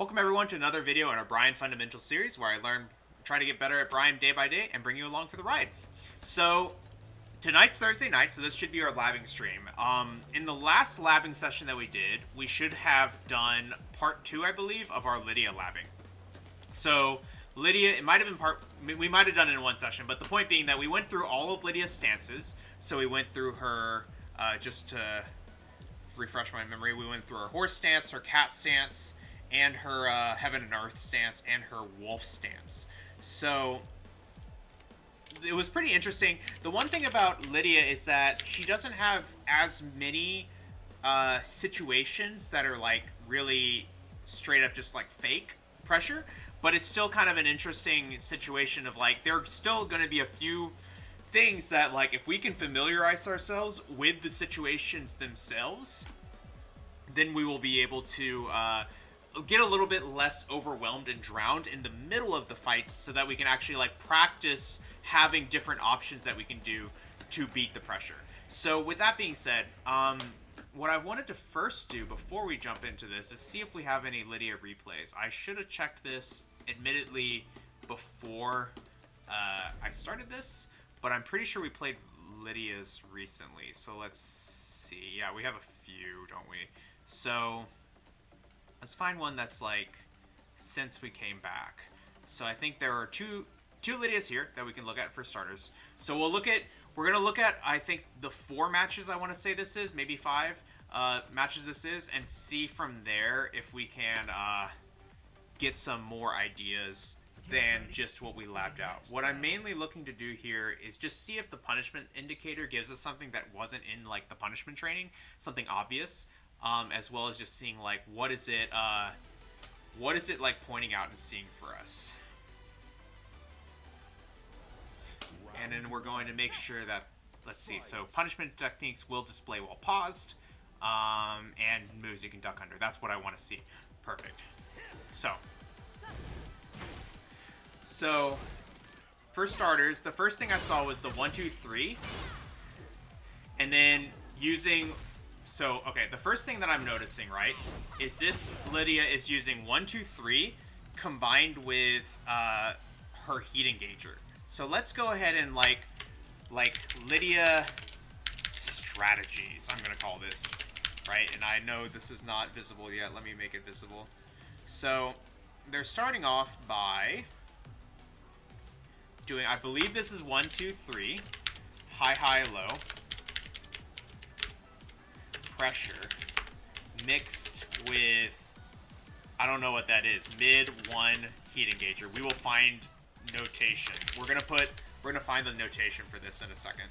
Welcome everyone to another video in our Bryan Fundamental series where I try to get better at Bryan day by day and bring you along for the ride. So tonight's Thursday night, so this should be our labbing stream. In the last labbing session that we did, we should have done part 2, I believe, of our Lidia labbing. So Lidia, it might have been we might have done it in one session, but the point being that we went through all of Lydia's stances. So we went through her, just to refresh my memory, we went through her horse stance, her cat stance, and her heaven and earth stance, and her wolf stance. So it was pretty interesting. The one thing about Lidia is that she doesn't have as many situations that are like really straight up just like fake pressure, but it's still kind of an interesting situation of like there are still going to be a few things that like if we can familiarize ourselves with the situations themselves, then we will be able to get a little bit less overwhelmed and drowned in the middle of the fights so that we can actually like practice having different options that we can do to beat the pressure. So with that being said, what I wanted to first do before we jump into this is see if we have any Lidia replays. I should have checked this admittedly before I started this, but I'm pretty sure we played Lydia's recently. So let's see. Yeah, we have a few, don't we? So let's find one that's like since we came back. So I think there are two Lydias here that we can look at for starters. So we're gonna look at I think the 4 matches I want to say this is, maybe 5 matches this is, and see from there if we can get some more ideas than just what we labbed out. What I'm mainly looking to do here is just see if the punishment indicator gives us something that wasn't in like the punishment training, something obvious. As well as just seeing like what is it like pointing out and seeing for us. And then we're going to make sure that, let's see, so punishment techniques will display while paused, and moves you can duck under. That's what I want to see. Perfect. So for starters, the first thing I saw was the 1, 2, 3, and then using. So, okay, the first thing that I'm noticing, right, is this Lidia is using 1, 2, 3 combined with her heat engager. So let's go ahead and like Lidia strategies, I'm going to call this, right? And I know this is not visible yet. Let me make it visible. So they're starting off by doing, I believe this is 1, 2, 3, high, high, low. Pressure mixed with, I don't know what that is, mid 1 heat engager. We will find notation. We're gonna find the notation for this in a second.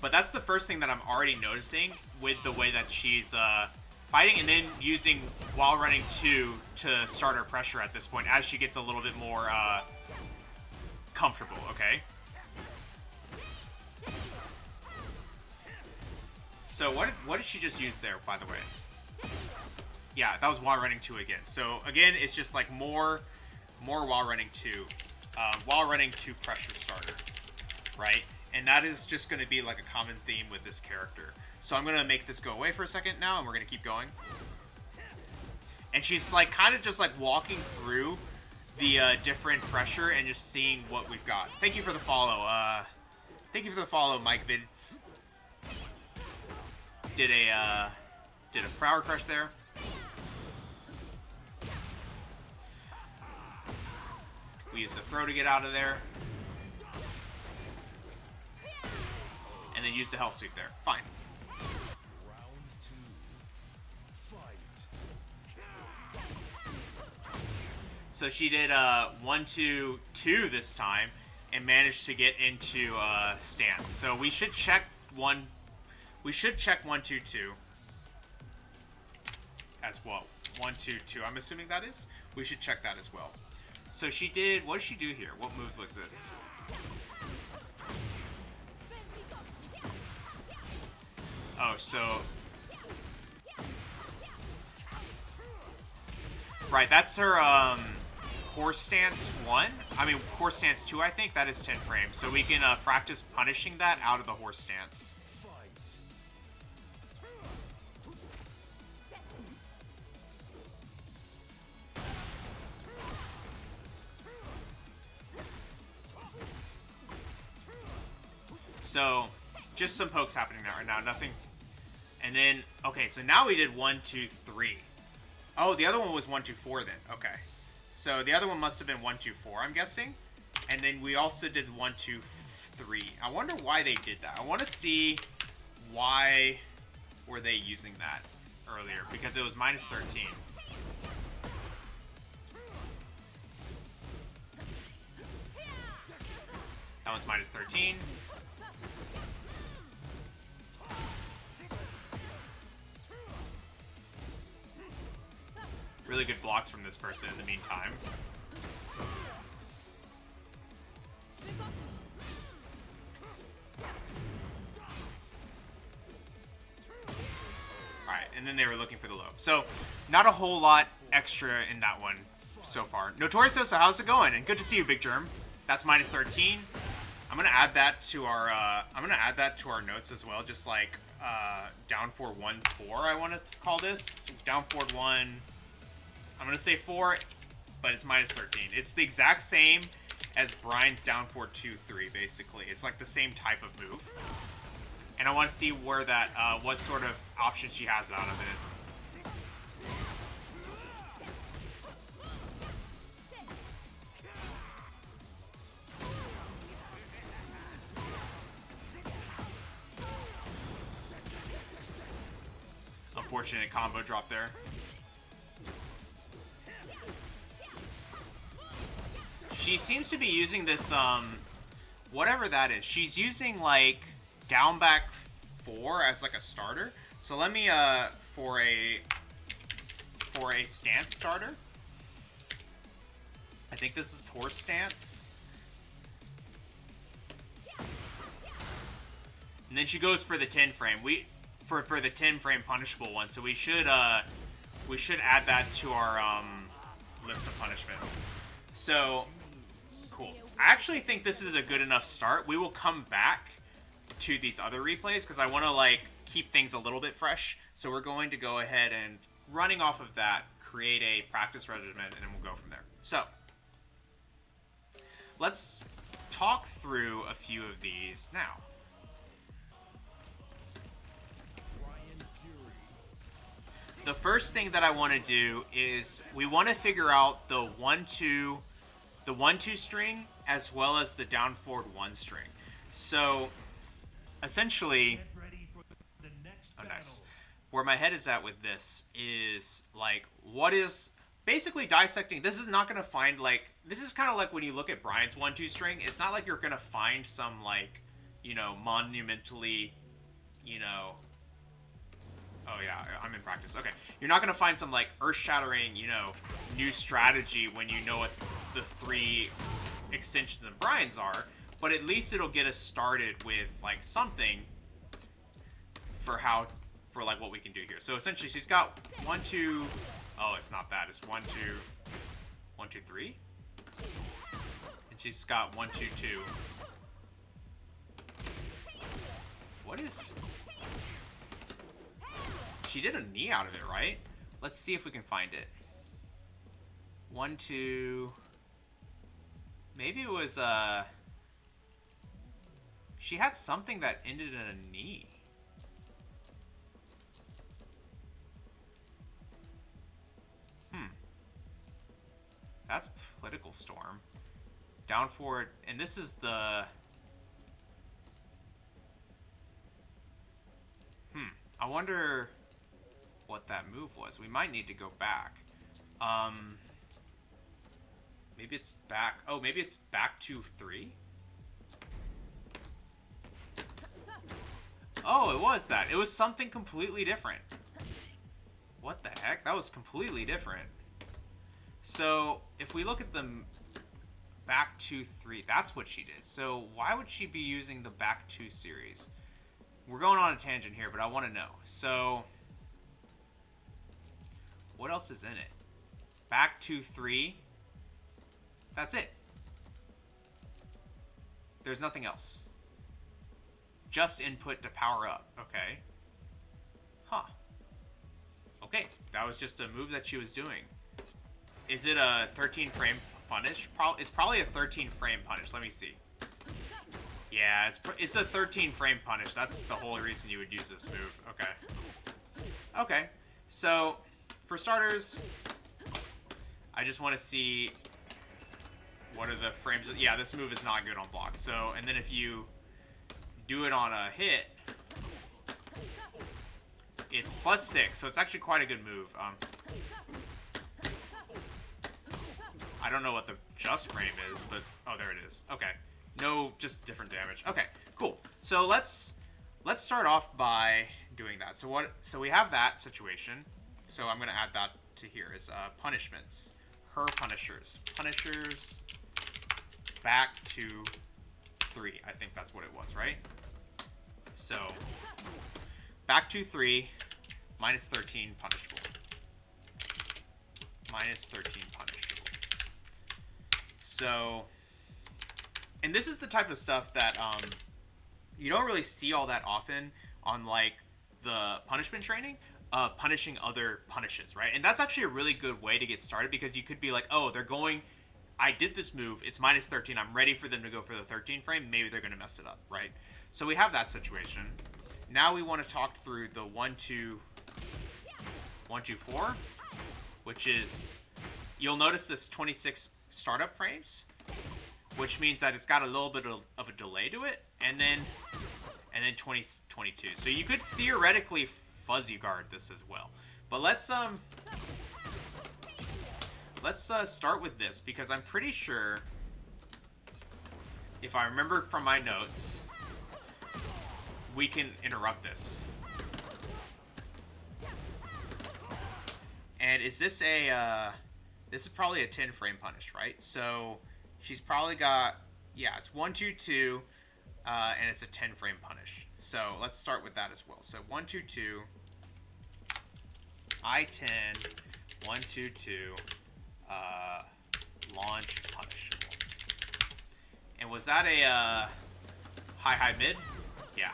But that's the first thing that I'm already noticing with the way that she's fighting, and then using while running 2 to start her pressure at this point as she gets a little bit more comfortable. Okay. So what did she just use there, by the way? Yeah, that was while running 2 again. So again, it's just like more while running 2, while running 2 pressure starter, right? And that is just going to be like a common theme with this character. So I'm going to make this go away for a second now, and we're going to keep going. And she's like kind of just like walking through the different pressure and just seeing what we've got. Thank you for the follow. Mike Vids. Did a power crush there. We used the throw to get out of there. And then used the hell sweep there. Fine. So she did 1, 2, 2 this time and managed to get into stance. So we should check 1. We should check 1, 2, 2 as well. 1, 2, 2. I'm assuming that is. We should check that as well. So she did. What did she do here? What move was this? Oh, so right. That's her horse stance 1. I mean horse stance 2. I think that is 10 frames. So we can practice punishing that out of the horse stance. So, just some pokes happening right now. Nothing. And then, okay, so now we did 1, 2, 3. Oh, the other one was 1, 2, 4 then. Okay. So the other one must have been 1, 2, 4, I'm guessing. And then we also did 1, 2, 3. I wonder why they did that. I want to see why were they using that earlier. Because it was minus 13. That one's minus 13. Really good blocks from this person in the meantime. Alright, and then they were looking for the low. So, not a whole lot extra in that one so far. Notorious, so how's it going? And good to see you, Big Germ. That's minus 13. I'm gonna add that to our notes as well, just like down forward 1, 4, I want to call this. Down forward 1. I'm going to say 4, but it's minus 13. It's the exact same as Bryan's down forward 2, 3, basically. It's like the same type of move. And I want to see where that, what sort of option she has out of it. Unfortunate combo drop there. She seems to be using this, whatever that is. She's using, like, down back 4 as, like, a starter. So let me, for a stance starter. I think this is horse stance. And then she goes for the 10 frame. For the 10 frame punishable one. So we should add that to our, list of punishment. So... cool. I actually think this is a good enough start. We will come back to these other replays because I want to like keep things a little bit fresh. So we're going to go ahead and, running off of that, create a practice regimen and then we'll go from there. So let's talk through a few of these now. The first thing that I want to do is we want to figure out the 1-2 string as well as the down forward 1 string. So essentially, oh nice. Where my head is at with this is like, what is basically dissecting. This is not going to find like, this is kind of like when you look at Bryan's 1-2 string. It's not like you're going to find some like, you know, monumentally, you know, oh yeah, I'm in practice. Okay. You're not going to find some like earth-shattering, you know, new strategy when you know what the 3 extensions of Bryan's are, but at least it'll get us started with like something for like what we can do here. So essentially she's got 1, 2, oh, it's not that. It's 1, 2, 1, 2, 3. And she's got 1, 2, 2. What is... She did a knee out of it, right? Let's see if we can find it. 1, 2... Maybe it was, she had something that ended in a knee. That's Political Storm. Down forward, and this is the... I wonder what that move was. We might need to go back. Maybe it's back... Oh, maybe it's back 2, 3? Oh, it was that. It was something completely different. What the heck? That was completely different. So, if we look at the back 2, 3, that's what she did. So, why would she be using the back 2 series? We're going on a tangent here, but I want to know. So, what else is in it? Back 2, 3. That's it. There's nothing else. Just input to power up. Okay. Huh. Okay. That was just a move that she was doing. Is it a 13 frame punish? It's probably a 13 frame punish. Let me see. Yeah, it's a 13 frame punish. That's the whole reason you would use this move. Okay. Okay. So, for starters, I just want to see what are the frames. Yeah, this move is not good on block. So, and then if you do it on a hit, it's +6. So it's actually quite a good move. I don't know what the just frame is, but oh, there it is. Okay. No, just different damage. Okay, cool. So let's start off by doing that. So we have that situation. So I'm gonna add that to here is punishments. Her punishers. Punishers back to 3. I think that's what it was, right? So back to 3, -13 punishable. -13 punishable. So, and this is the type of stuff that you don't really see all that often on like the punishment training, punishing other punishes, right? And that's actually a really good way to get started because you could be like, oh, they're going, I did this move, it's -13, I'm ready for them to go for the 13 frame, maybe they're going to mess it up, right? So we have that situation. Now we want to talk through the 1, 2, 1, 2, 4, which is, you'll notice this 26 startup frames, which means that it's got a little bit of a delay to it, and then 20, 22. So you could theoretically fuzzy guard this as well. But let's start with this because I'm pretty sure, if I remember from my notes, we can interrupt this. And is this a this is probably a 10 frame punish, right? So she's probably got, yeah, it's 1, 2, 2, and it's a 10 frame punish. So let's start with that as well. So 1, 2, 2, I-10, 1, 2, 2, launch punishable. And was that a high mid? Yeah,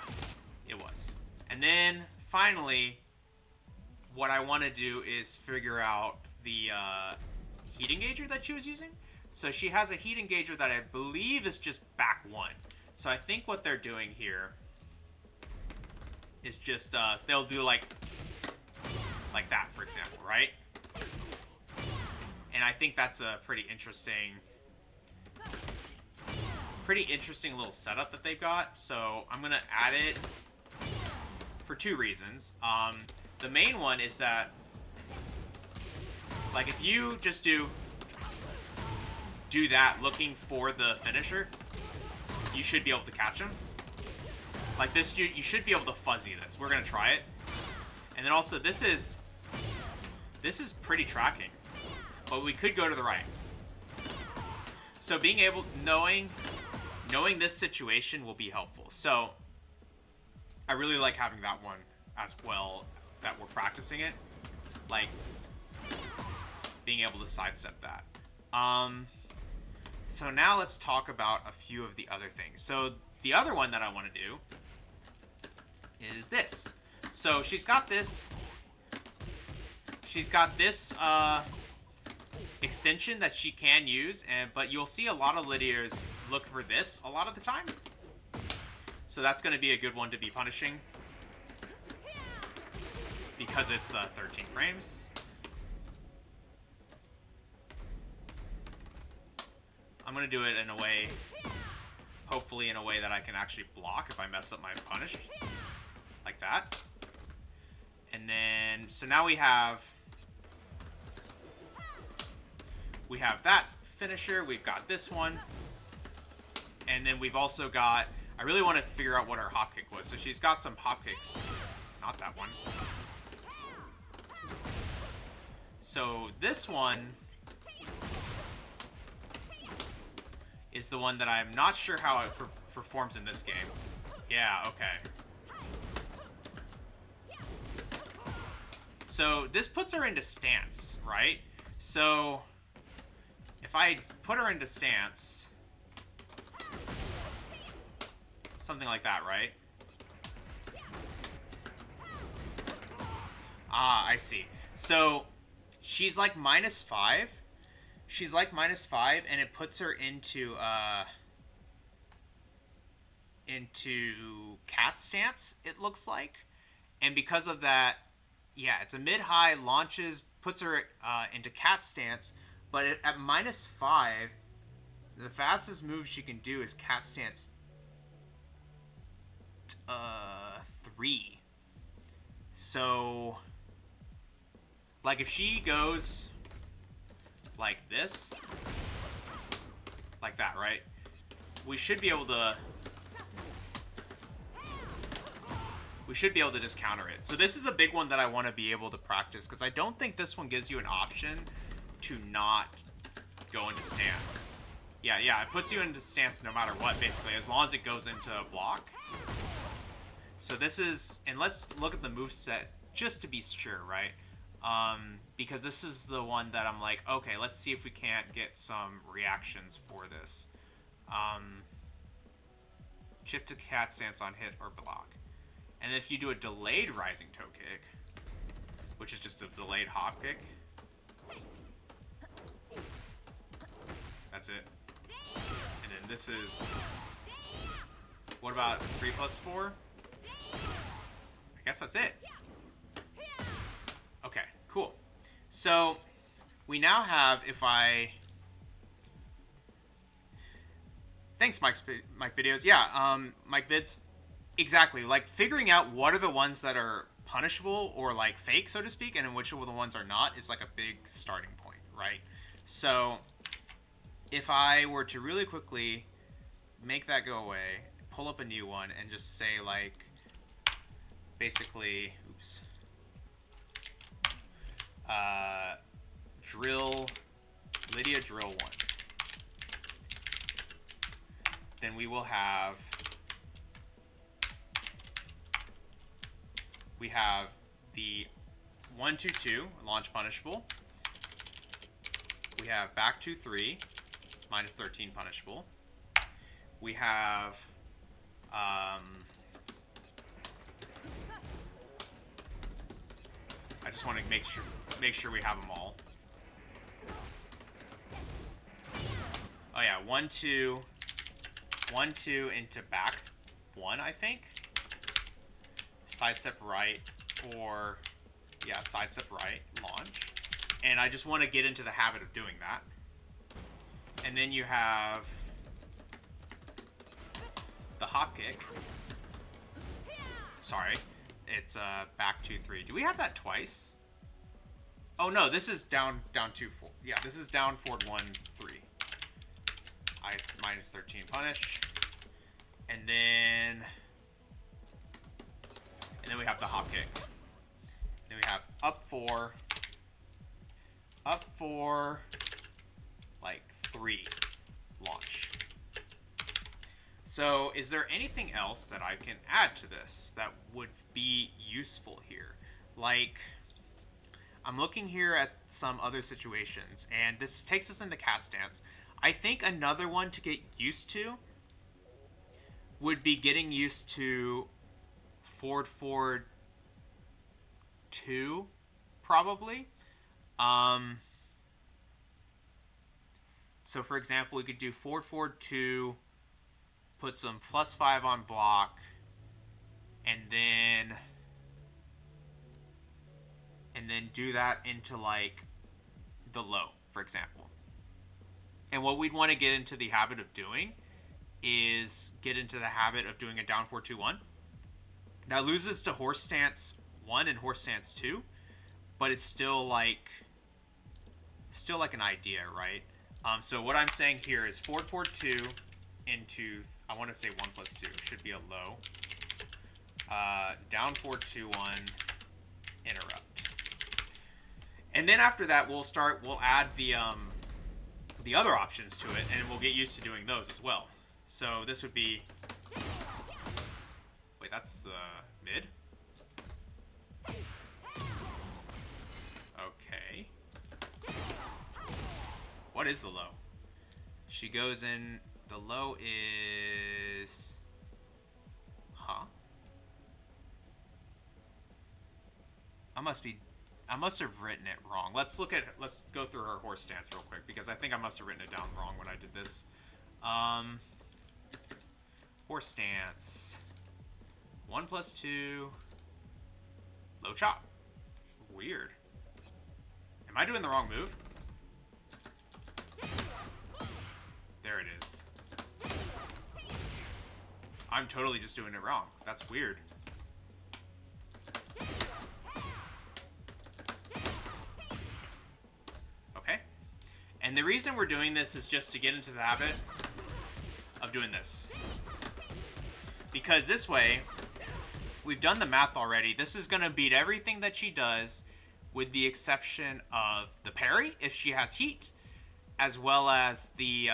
it was. And then finally, what I want to do is figure out the heat engager that she was using. So she has a heat engager that I believe is just back 1. So I think what they're doing here is just they'll do like that, for example, right? And I think that's a pretty interesting little setup that they've got. So I'm gonna add it for 2 reasons. The main one is that, like, if you just do that looking for the finisher, you should be able to catch him. Like this, you should be able to fuzzy this. We're gonna try it. And then also, this is pretty tracking, but we could go to the right. So being able, knowing this situation will be helpful. So I really like having that one as well, that we're practicing it, like being able to sidestep that. So now let's talk about a few of the other things. So the other one that I want to do is this. So she's got this extension that she can use, but you'll see a lot of Lydias look for this a lot of the time. So that's going to be a good one to be punishing, because it's 13 frames. I'm going to do it in a way, hopefully in a way that I can actually block if I mess up my punish, like that. And then, so now we have that finisher, we've got this one, and then we've also got, I really want to figure out what her hop kick was. So she's got some hop kicks, not that one. So this one is the one that I'm not sure how it performs in this game. Yeah, okay. So this puts her into stance, right? So if I put her into stance, something like that, right? Ah, I see. So she's like -5. She's like -5, and it puts her into into cat stance, it looks like. And because of that, yeah, it's a mid-high, launches, puts her into cat stance, but at -5, the fastest move she can do is cat stance 3. So, like, if she goes like this, like that, right? We should be able to just counter it. So this is a big one that I want to be able to practice, because I don't think this one gives you an option to not go into stance. Yeah, it puts you into stance no matter what, basically, as long as it goes into a block. So this is, and let's look at the moveset just to be sure, right? Because this is the one that I'm like, okay, let's see if we can't get some reactions for this. Shift to cat stance on hit or block. And if you do a delayed rising toe kick, which is just a delayed hop kick, that's it. And then this is, what about 3+4? I guess that's it. Okay, cool. So we now have, thanks, Mike Videos. Yeah, Mike Vids. Exactly. Like, figuring out what are the ones that are punishable or, like, fake, so to speak, and which of the ones are not is, like, a big starting point, right? So if I were to really quickly make that go away, pull up a new one, and just say, like, basically, oops, Lidia drill 1. Then we will have, the 1-2-2 launch punishable. We have back 2-3 -13 punishable. We have I just want to make sure we have them all. Oh yeah, 1-2 into back 1, I think. Side step right, or yeah, side step right, launch. And I just want to get into the habit of doing that. And then you have the hop kick. Sorry, it's back 2-3. Do we have that twice? Oh no, this is down 2-4. Yeah, this is down forward 1-3. I -13 punish, and then we have the hop kick. Then we have up 4, like 3, launch. So is there anything else that I can add to this that would be useful here? Like, I'm looking here at some other situations, and this takes us into cat stance. I think another one to get used to would be getting used to forward 2, probably. So for example, we could do forward 2, put some +5 on block, and then do that into, like, the low, for example. And what we'd want to get into the habit of doing is get into the habit of doing a down 4-2-1. That loses to horse stance 1 and horse stance 2, but it's still like an idea, right? So what I'm saying here is forward 2 into, I want to say 1+2 should be a low. Down 4-2-1, interrupt. And then after that, we'll add the other options to it, and we'll get used to doing those as well. So this would be, wait, that's the mid? Okay. What is the low? She goes in, the low is, huh? I must have written it wrong. Let's go through her horse stance real quick, because I think I must have written it down wrong when I did this. Horse stance. 1+2. Low chop. Weird. Am I doing the wrong move? There it is. I'm totally just doing it wrong. That's weird. Okay. And the reason we're doing this is just to get into the habit of doing this. Because this way, we've done the math already. This is going to beat everything that she does, with the exception of the parry, if she has heat, as well as the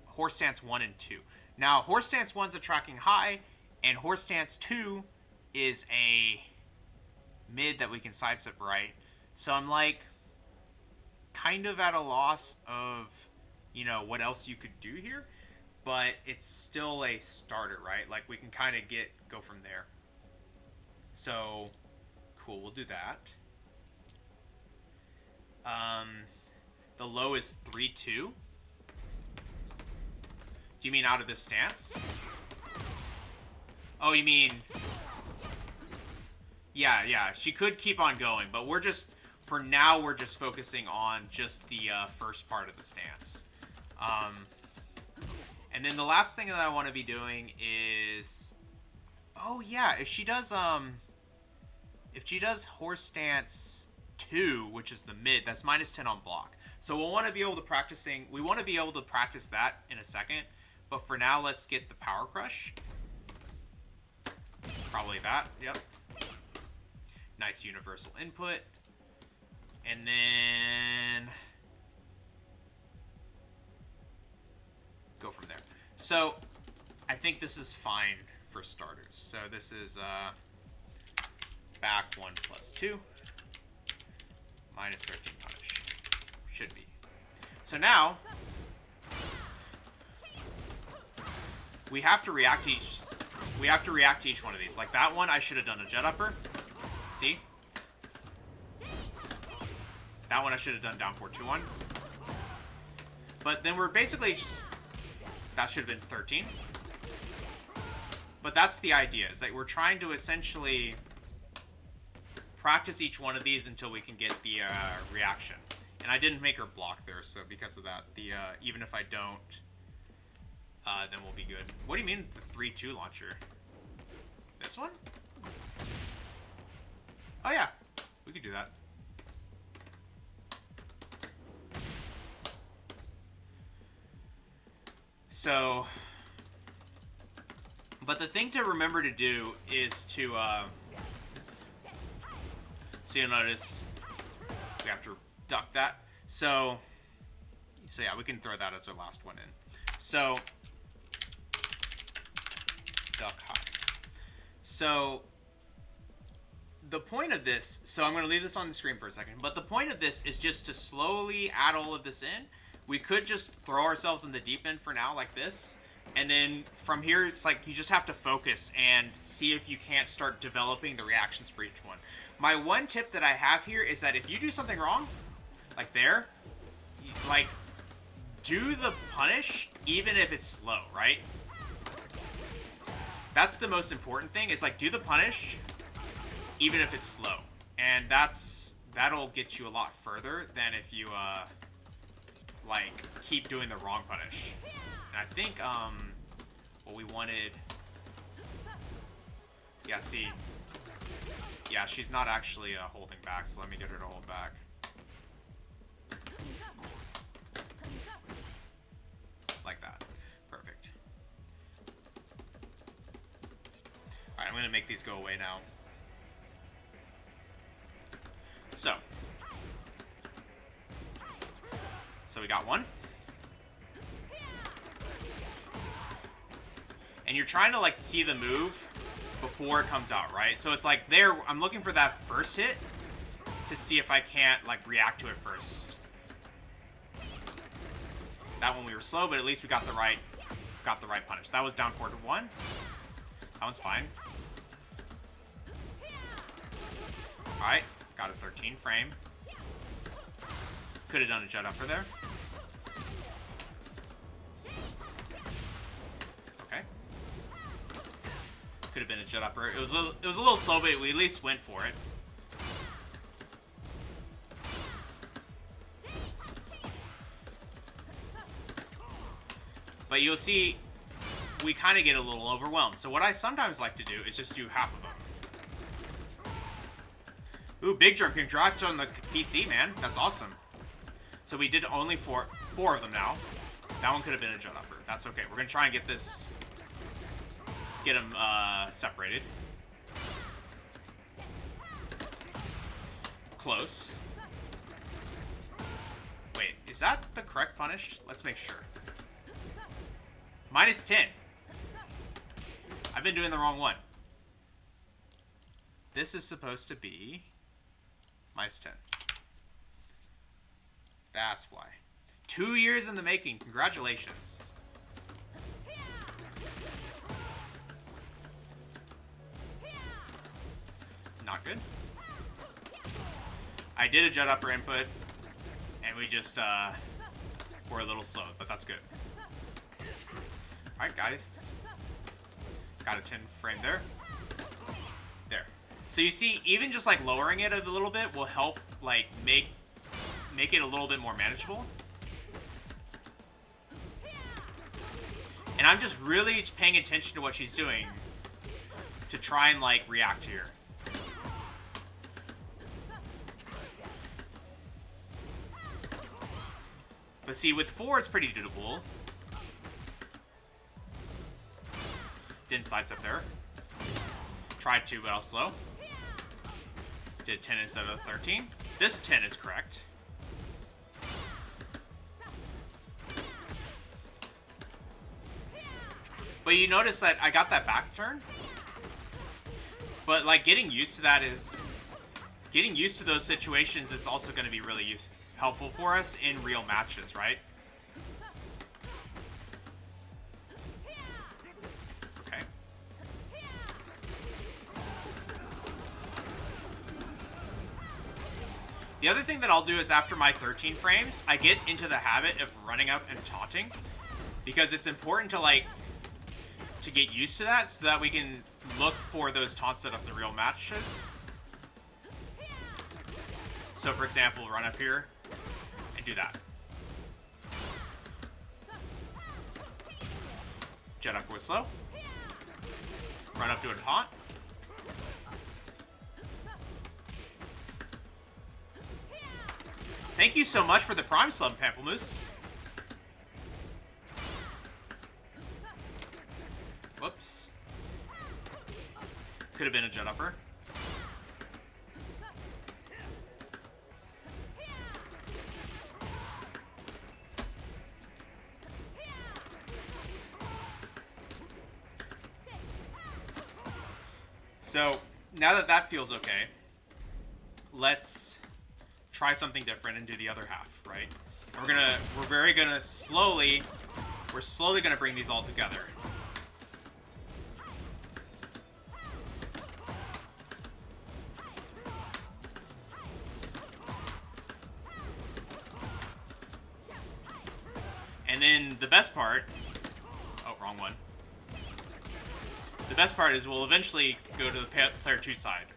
horse stance 1 and 2. Now, horse stance 1's a tracking high, and horse stance 2 is a mid that we can sidestep right. So I'm like kind of at a loss of, you know, what else you could do here, but it's still a starter, right? Like we can kind of go from there. So cool, we'll do that. The low is 3-2. Do you mean out of this stance? Oh, you mean... Yeah, she could keep on going, but we're just... For now, we're just focusing on just the first part of the stance. And then the last thing that I want to be doing is... Oh, yeah, if she does horse stance 2, which is the mid, that's -10 on block. So we'll want to be able to we want to be able to practice that in a second. But for now, let's get the power crush. Probably that, yep. Nice universal input. And then go from there. So I think this is fine for starters. So this is back 1+2. -13 punish. Should be. So now we have to react to each one of these. Like that one, I should have done a jet upper. See? That one I should have done down 4-2-1. But then we're basically just... That should have been 13. But that's the idea, is that we're trying to essentially practice each one of these until we can get the reaction. And I didn't make her block there, so because of that, even if I don't, then we'll be good. What do you mean the 3-2 launcher? This one? Oh yeah, we could do that. So, but the thing to remember to do is to, so you'll notice we have to duck that. So yeah, we can throw that as our last one in. So, duck high. So, the point of this, so I'm going to leave this on the screen for a second, but the point of this is just to slowly add all of this in. We could just throw ourselves in the deep end for now like this, and then from here it's like you just have to focus and see if you can't start developing the reactions for each one. My one tip that I have here is that if you do something wrong, like there, like do the punish even if it's slow, right? That's the most important thing, is like do the punish even if it's slow. And that'll get you a lot further than if you like keep doing the wrong punish. And I think what we wanted, yeah, see, yeah, she's not actually holding back, so let me get her to hold back. Like that. Perfect. Alright, I'm gonna make these go away now. So we got one. And you're trying to like see the move before it comes out, right? So it's like there, I'm looking for that first hit to see if I can't like react to it first. That one we were slow, but at least we got the right punish. That was down 4-1. That one's fine. Alright, got a 13 frame. Could have done a jet upper there. Okay. Could have been a jet upper. It was a little slow, but we at least went for it. But you'll see, we kind of get a little overwhelmed. So what I sometimes like to do is just do half of them. Ooh, big jump. Congrats on the PC, man. That's awesome. So we did only four of them now. That one could have been a jet upper. That's okay. We're going to try and get this... Get them separated. Close. Wait, is that the correct punish? Let's make sure. -10. I've been doing the wrong one. This is supposed to be -10. That's why. 2 years in the making. Congratulations. Not good. I did a jet upper input, and we just were a little slow, but that's good. Alright, guys. Got a 10 frame there. There. So you see, even just like lowering it a little bit will help like make it a little bit more manageable. And I'm just really paying attention to what she's doing to try and like react here. But see, with 4, it's pretty doable. Didn't sidestep there. Tried to, but I was slow. Did 10 instead of 13. This 10 is correct. But you notice that I got that back turn. But like getting used to that is... Getting used to those situations is also going to be really helpful for us in real matches, right? Okay. The other thing that I'll do is after my 13 frames, I get into the habit of running up and taunting. Because it's important to like... to get used to that so that we can look for those taunt setups in real matches. So for example, run up here and do that. Jet up with slow. Run up to a taunt. Thank you so much for the Prime sub, Pamplemousse. Whoops. Could have been a jet upper. So, now that that feels okay, let's try something different and do the other half, right? We're slowly gonna bring these all together. And then the best part, oh, wrong one. The best part is we'll eventually go to the player 2 side.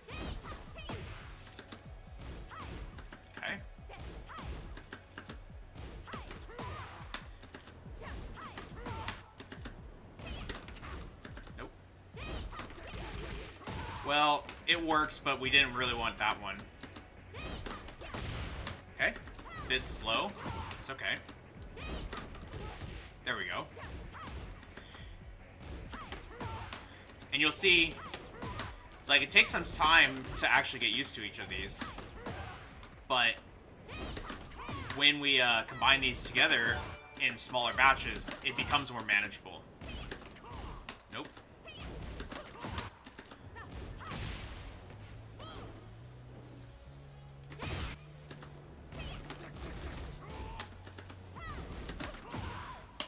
Okay. Nope. Well, it works, but we didn't really want that one. Okay. Bit slow. It's okay. There we go. And you'll see, like, it takes some time to actually get used to each of these. But when we combine these together in smaller batches, it becomes more manageable. Nope.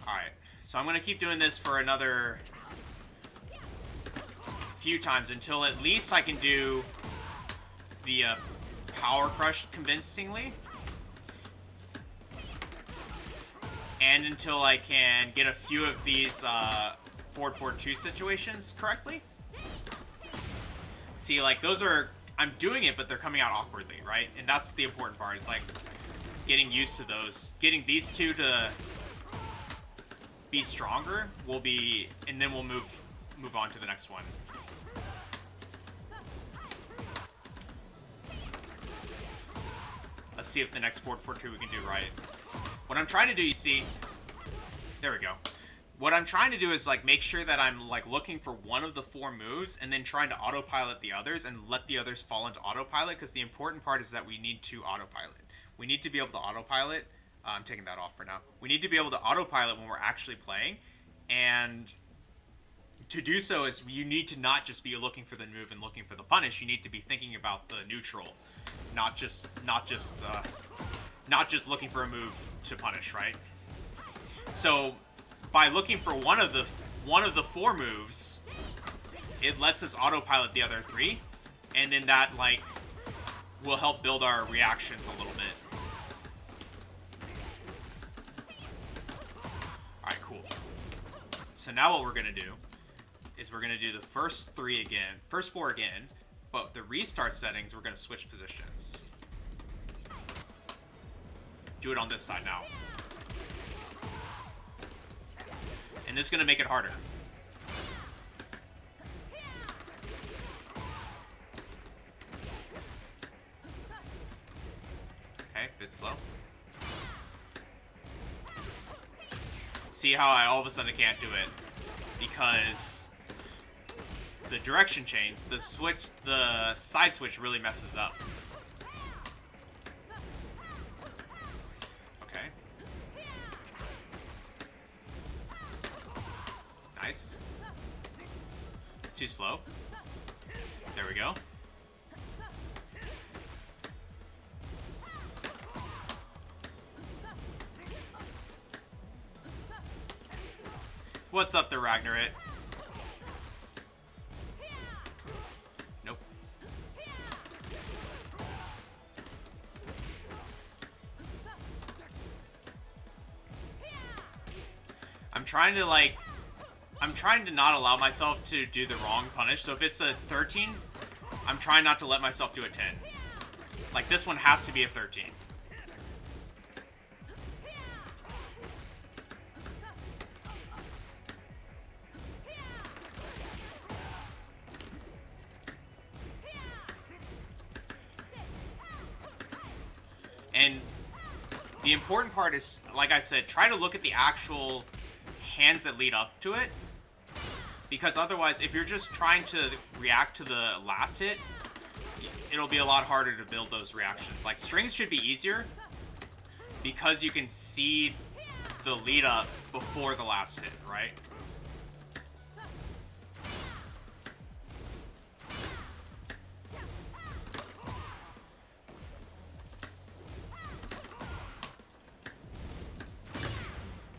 Alright, so I'm going to keep doing this for another few times until at least I can do the power crush convincingly, and until I can get a few of these forward 4-2 situations correctly. See, like, those are... I'm doing it, but they're coming out awkwardly, right? And that's the important part. It's, like, getting used to those. Getting these two to be stronger will be... And then we'll move on to the next one. Let's see if the next 4-4-2 we can do right. What I'm trying to do, you see... There we go. What I'm trying to do is, like, make sure that I'm, like, looking for one of the 4 moves and then trying to autopilot the others and let the others fall into autopilot, because the important part is that we need to autopilot. We need to be able to autopilot. I'm taking that off for now. We need to be able to autopilot when we're actually playing, and to do so is you need to not just be looking for the move and looking for the punish. You need to be thinking about the neutral, not just looking for a move to punish, right? So by looking for one of the 4 moves, it lets us autopilot the other 3, and then that, like, will help build our reactions a little bit. Alright, cool. So now what we're gonna do is we're gonna do the first 4 again, but the restart settings, we're gonna switch positions. Do it on this side now. And this is going to make it harder. Okay, bit slow. See how I all of a sudden can't do it? Because the direction change, the side switch really messes it up. Nice. Too slow. There we go. What's up there, Ragnarit? Nope. I'm trying to not allow myself to do the wrong punish. So if it's a 13, I'm trying not to let myself do a 10. Like, this one has to be a 13. And the important part is, like I said, try to look at the actual hands that lead up to it. Because otherwise, if you're just trying to react to the last hit, it'll be a lot harder to build those reactions. Like, strings should be easier because you can see the lead up before the last hit, right?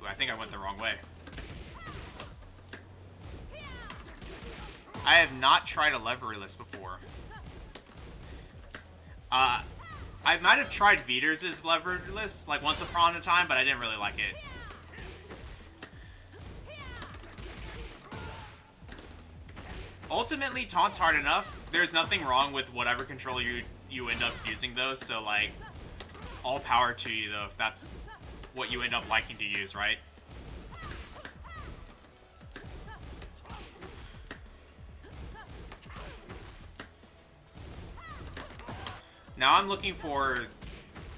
Ooh, I think I went the wrong way. I have not tried a leverless before. I might have tried Veter's leverless, like, once upon a time, but I didn't really like it. Ultimately, taunt's hard enough. There's nothing wrong with whatever controller you end up using those, so, like, all power to you, though, if that's what you end up liking to use, right? Now I'm looking for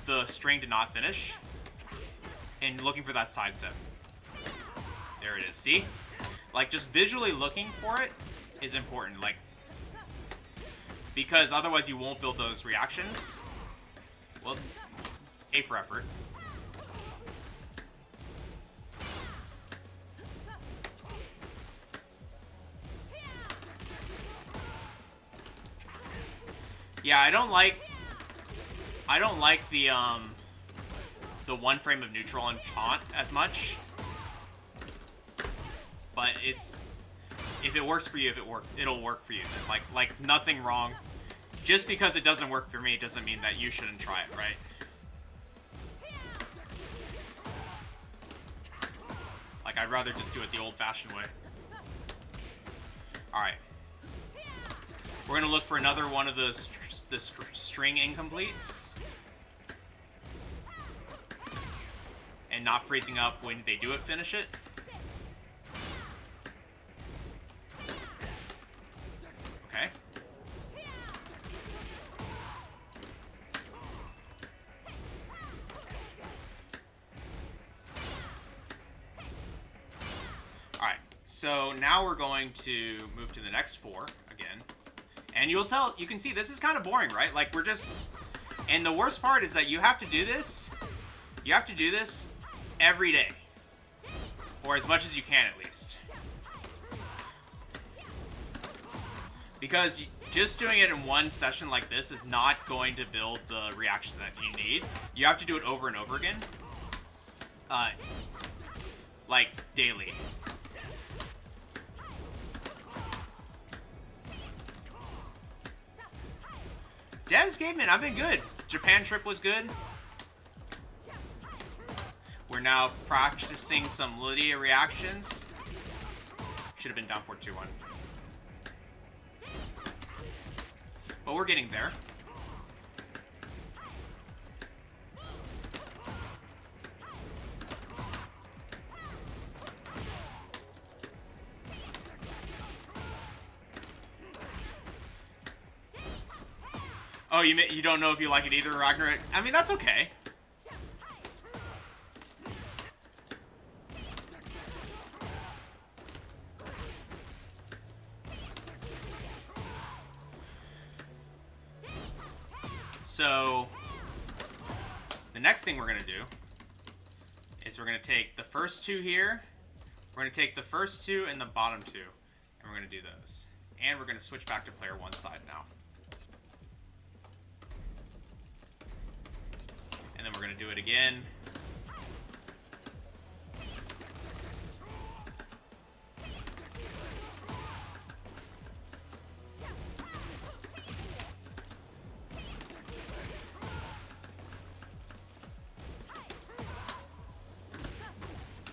the string to not finish, and looking for that side step. There it is, see? Like, just visually looking for it is important, like, because otherwise you won't build those reactions. Well, A for effort. Yeah, I don't like the one frame of neutral on taunt as much. But it's, if it works for you, it'll work for you. Like nothing wrong. Just because it doesn't work for me doesn't mean that you shouldn't try it, right? Like, I'd rather just do it the old-fashioned way. Alright. We're going to look for another one of those string incompletes. And not freezing up when they do finish it. Okay. Alright, so now we're going to move to the next 4 again. And you can see this is kind of boring, right? Like, we're just... And the worst part is that you have to do this. You have to do this every day. Or as much as you can, at least. Because just doing it in one session like this is not going to build the reaction that you need. You have to do it over and over again. Like, daily. Dev's Gateman, I've been good. Japan trip was good. We're now practicing some Lidia reactions. Should have been down 4-2-1. But we're getting there. Oh, you don't know if you like it either, Ragnarok? I mean, that's okay. So, the next thing we're going to do is we're going to take the first 2 here. We're going to take the first 2 and the bottom 2. And we're going to do those. And we're going to switch back to player 1 side now. And then we're going to do it again.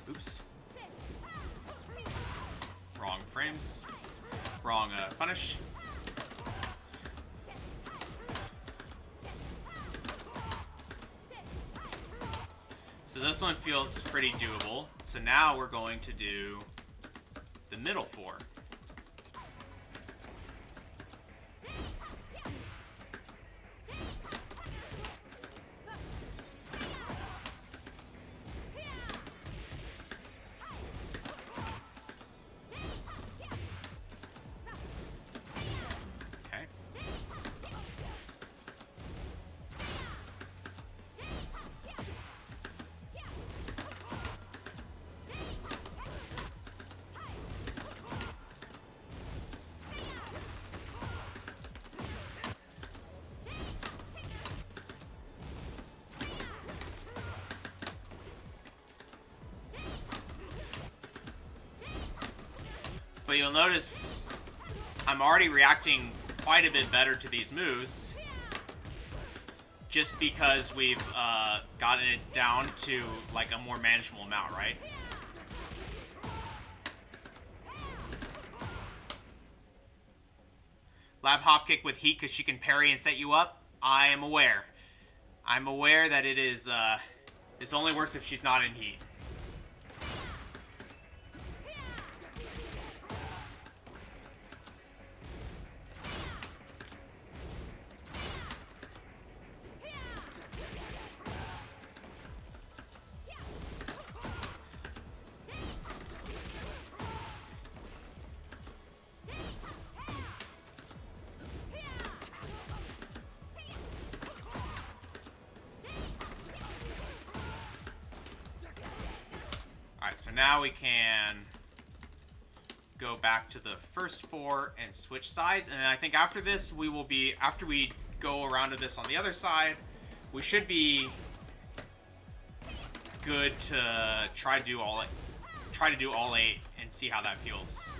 Oops. Wrong frames. Wrong punish. So this one feels pretty doable. So now we're going to do the middle 4. But you'll notice I'm already reacting quite a bit better to these moves just because we've gotten it down to like a more manageable amount, right? Lab hop kick with heat because she can parry and set you up. I am aware. I'm aware that it is, this only works if she's not in heat. Alright, so now we can go back to the first 4 and switch sides. And then I think after this, we will be, after we go around to this on the other side, we should be good to try to do all 8 and see how that feels.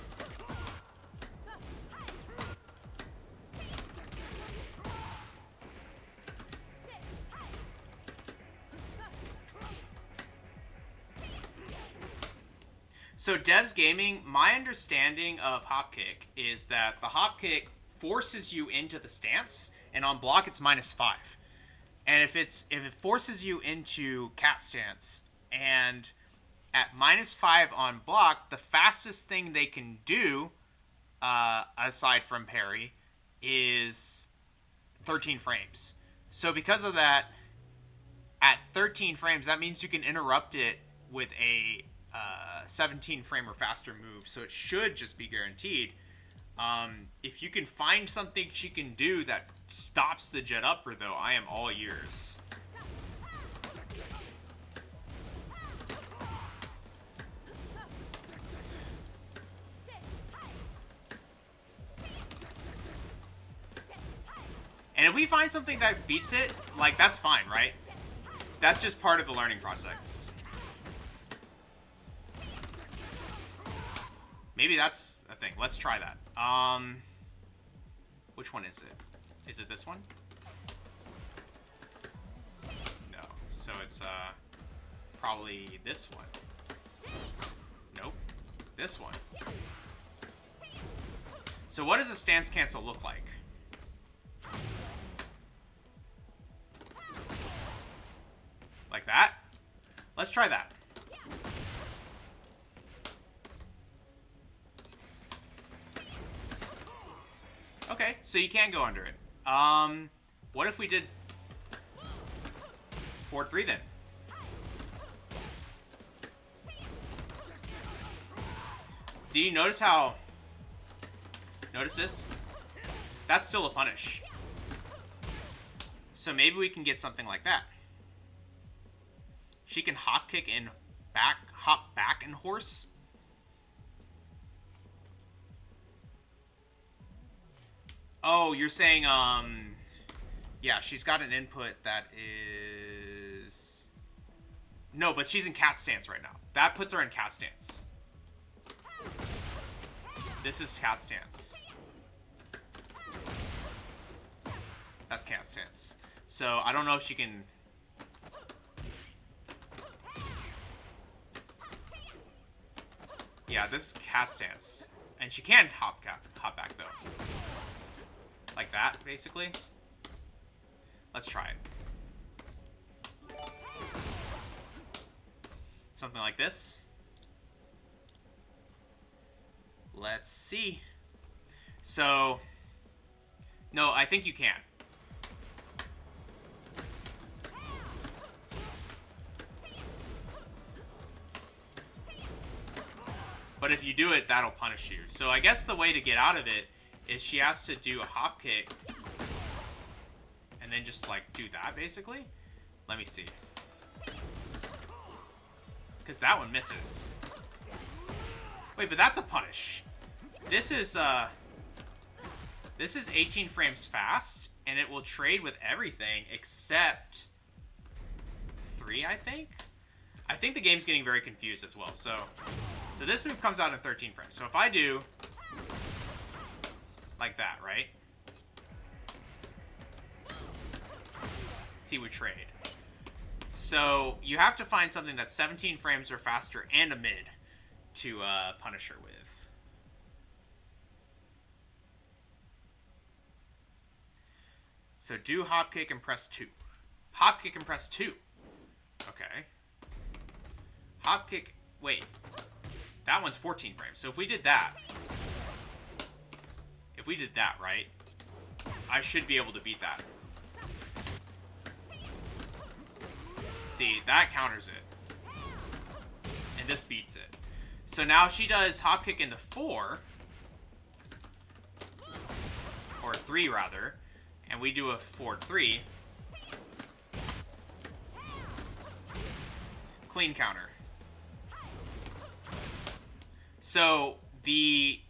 So Dev's Gaming, my understanding of hop kick is that the hop kick forces you into the stance, and on block it's -5. And if it forces you into cat stance and at -5 on block, the fastest thing they can do, aside from parry, is 13 frames. So because of that, at 13 frames, that means you can interrupt it with a 17 frame or faster move. So it should just be guaranteed. If you can find something she can do that stops the jet upper, though, I am all ears. And if we find something that beats it, like, that's fine, right? That's just part of the learning process. Maybe that's a thing. Let's try that. Which one is it? Is it this one? No. So it's probably this one. Nope. This one. So what does a stance cancel look like? Like that? Let's try that. Okay, so you can go under it. What if we did 4-3 then? Do you notice how... Notice this? That's still a punish. So maybe we can get something like that. She can hop kick and hop back and horse. Oh, you're saying, yeah, she's got an input that is... No, but she's in cat stance right now. That puts her in cat stance. This is cat stance. That's cat stance. So, I don't know if she can... Yeah, this is cat stance. And she can hop back, though. Like that, basically. Let's try it. Something like this. Let's see. So, no, I think you can. But if you do it, that'll punish you. So I guess the way to get out of it is she has to do a hop kick. And then just, like, do that, basically. Let me see. Because that one misses. Wait, but that's a punish. This is 18 frames fast, and it will trade with everything except 3, I think? I think the game's getting very confused as well. So this move comes out in 13 frames. So if I do like that, right? See, we trade. So you have to find something that's 17 frames or faster and a mid to punish her with. So do hop kick and press 2. Hop kick and press 2. Okay. Hop kick. Wait. That one's 14 frames. So if we did that. If we did that, right? I should be able to beat that. See, that counters it. And this beats it. So now if she does hop kick into 4. Or 3, rather. And we do a 4-3. Clean counter. So the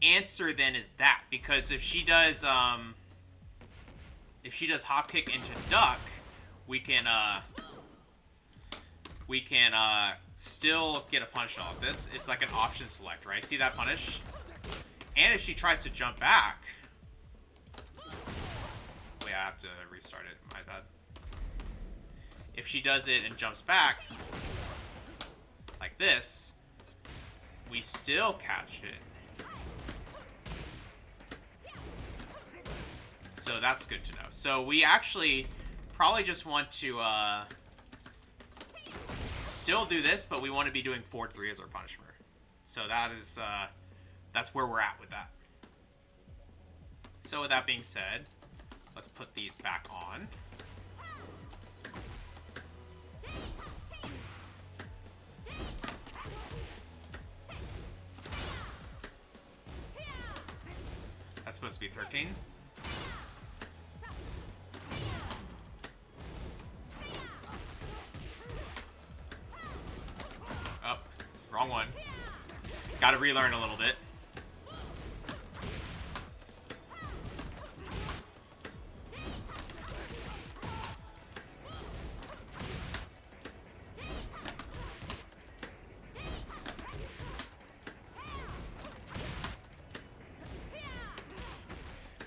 answer then is that, because if she does hop kick into duck, we can still get a punish off this. It's like an option select, right? See that punish? And if she tries to jump back, wait, I have to restart it. My bad. If she does it and jumps back like this, we still catch it. So that's good to know. So we actually probably just want to still do this, but we want to be doing forward 3 as our punishment. So that is that's where we're at with that. So with that being said, let's put these back on. That's supposed to be 13. Oh, it's the wrong one. Got to relearn a little bit.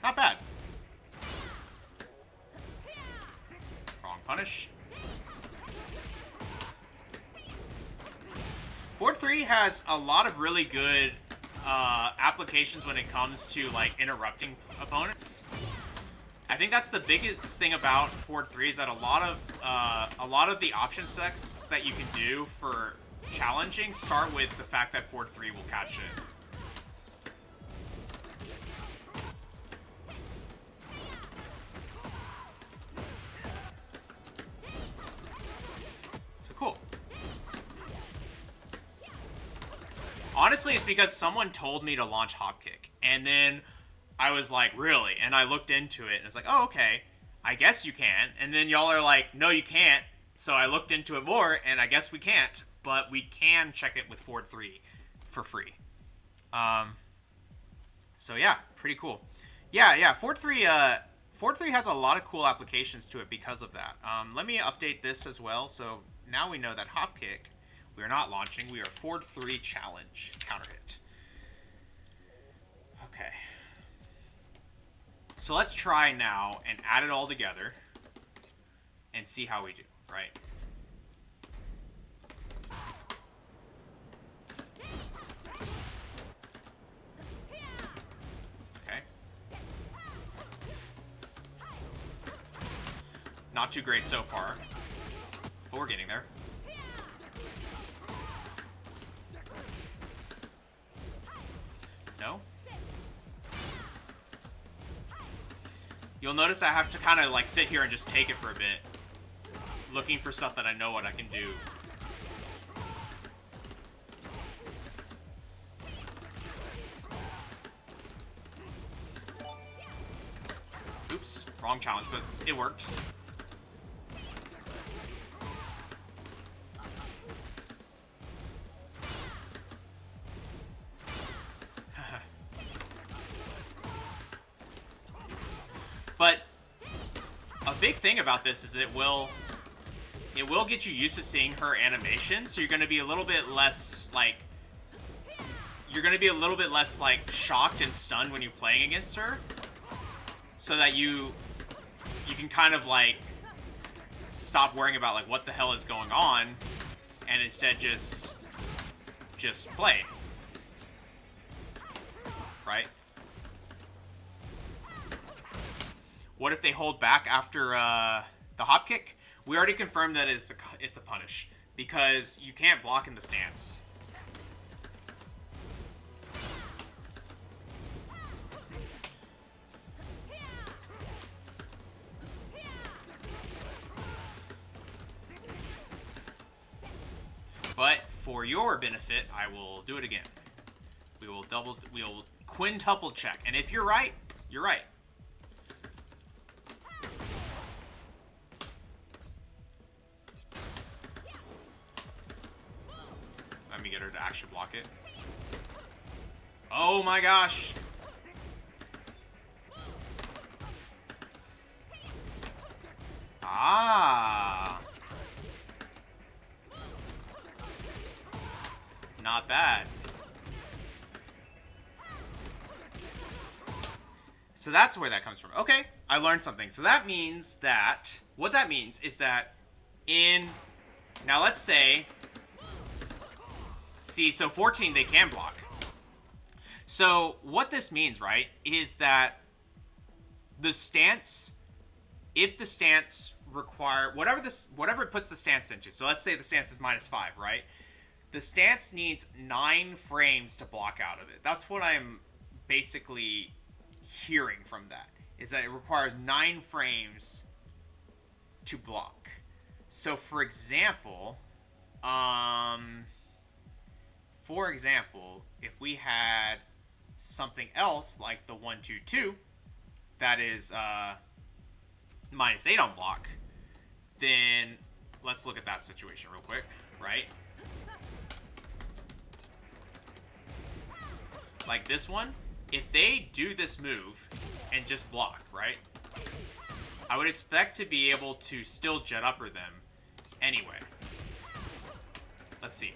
Not bad. Wrong punish. Forward 3 has a lot of really good applications when it comes to like interrupting opponents. I think that's the biggest thing about forward 3 is that a lot of the option sets that you can do for challenging start with the fact that forward 3 will catch it. Cool. Honestly, it's because someone told me to launch hop kick, and then I was like, really? And I looked into it, and it's like, oh, okay, I guess you can. And then y'all are like, no, you can't. So I looked into it more, and I guess we can't, but we can check it with forward 3 for free. So yeah, pretty cool. Yeah, forward 3 has a lot of cool applications to it because of that. Let me update this as well. So now we know that hop kick, we are not launching. We are forward 3 challenge counter hit. Okay. So let's try now and add it all together and see how we do, right? Okay. Not too great so far, but we're getting there. No? You'll notice I have to kind of like sit here and just take it for a bit, looking for stuff that I know what I can do. Oops, wrong challenge, but it worked. But a big thing about this is it will get you used to seeing her animation, so you're going to be a little bit less like shocked and stunned when you're playing against her, so that you can kind of like stop worrying about like what the hell is going on and instead just play. Right? What if they hold back after the hop kick? We already confirmed that it's a punish because you can't block in the stance. But for your benefit, I will do it again. We will quintuple check, and if you're right, you're right. Let me get her to actually block it. Oh my gosh! Ah! Not bad. So that's where that comes from. Okay, I learned something. So that means that, what that means is that now let's say, so 14 they can block. So what this means, right, is that the stance, if the stance require whatever it puts the stance into. So let's say the stance is -5, right? The stance needs 9 frames to block out of it. That's what I'm basically hearing from that, is that it requires 9 frames to block. So for example, if we had something else like the 122 that is -8 on block, then let's look at that situation real quick, right? Like this one, if they do this move and just block, right? I would expect to be able to still jet upper them anyway. Let's see.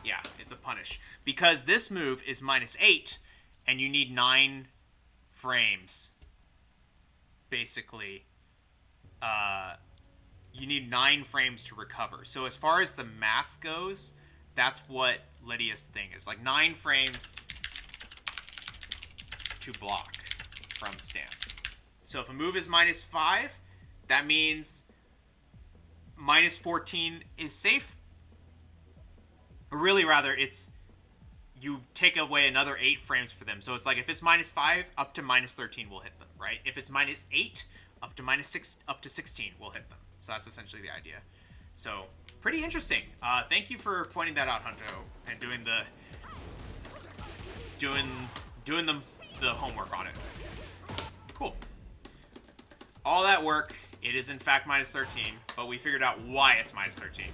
Yeah, it's a punish. Because this move is -8, and you need 9 frames. Basically, you need 9 frames to recover. So as far as the math goes, that's what Lydia's thing is. Like 9 frames to block from stance. So if a move is -5, that means -14 is safe. Or really, rather, it's you take away another 8 frames for them. So it's like if it's -5, up to -13 will hit them, right? If it's -8, up to -6, up to 16 will hit them. So that's essentially the idea. So pretty interesting. Thank you for pointing that out, Hunto, and doing the homework on it. Cool. All that work, it is in fact -13, but we figured out why it's -13.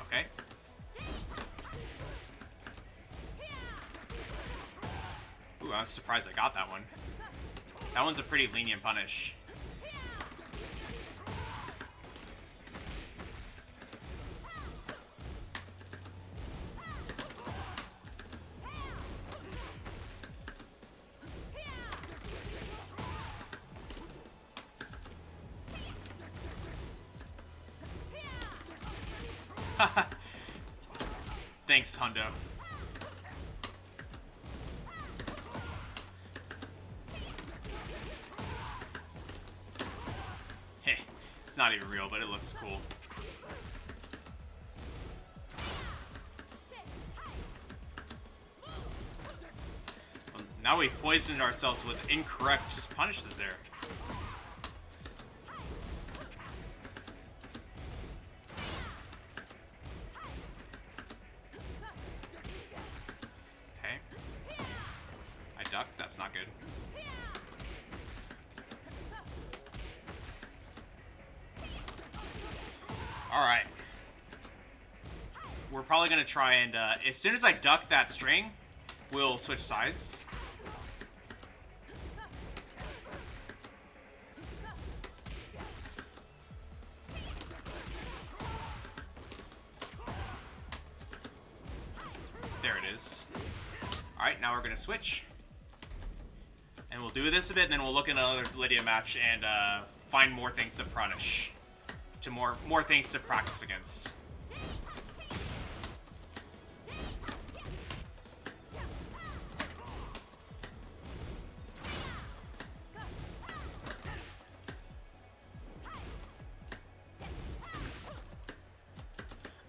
Okay. Ooh, I was surprised I got that one. That one's a pretty lenient punish. Thanks, Hundo. Heh, it's not even real, but it looks cool. Well, now we've poisoned ourselves with incorrect punishes there. That's not good. Alright. We're probably going to try and, as soon as I duck that string, we'll switch sides. There it is. Alright, now we're going to switch. And we'll do this a bit, and then we'll look at another Lidia match and find more things to punish. More things to practice against.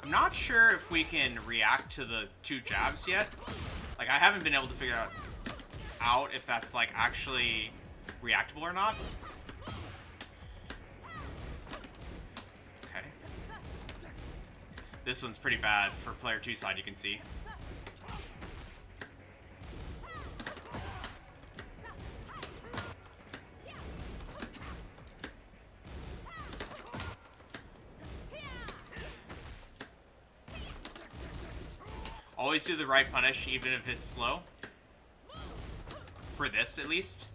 I'm not sure if we can react to the 2 jabs yet. Like, I haven't been able to figure out if that's like actually reactable or not. Okay. This one's pretty bad for player 2 side, you can see. Always do the right punish, even if it's slow. For this, at least.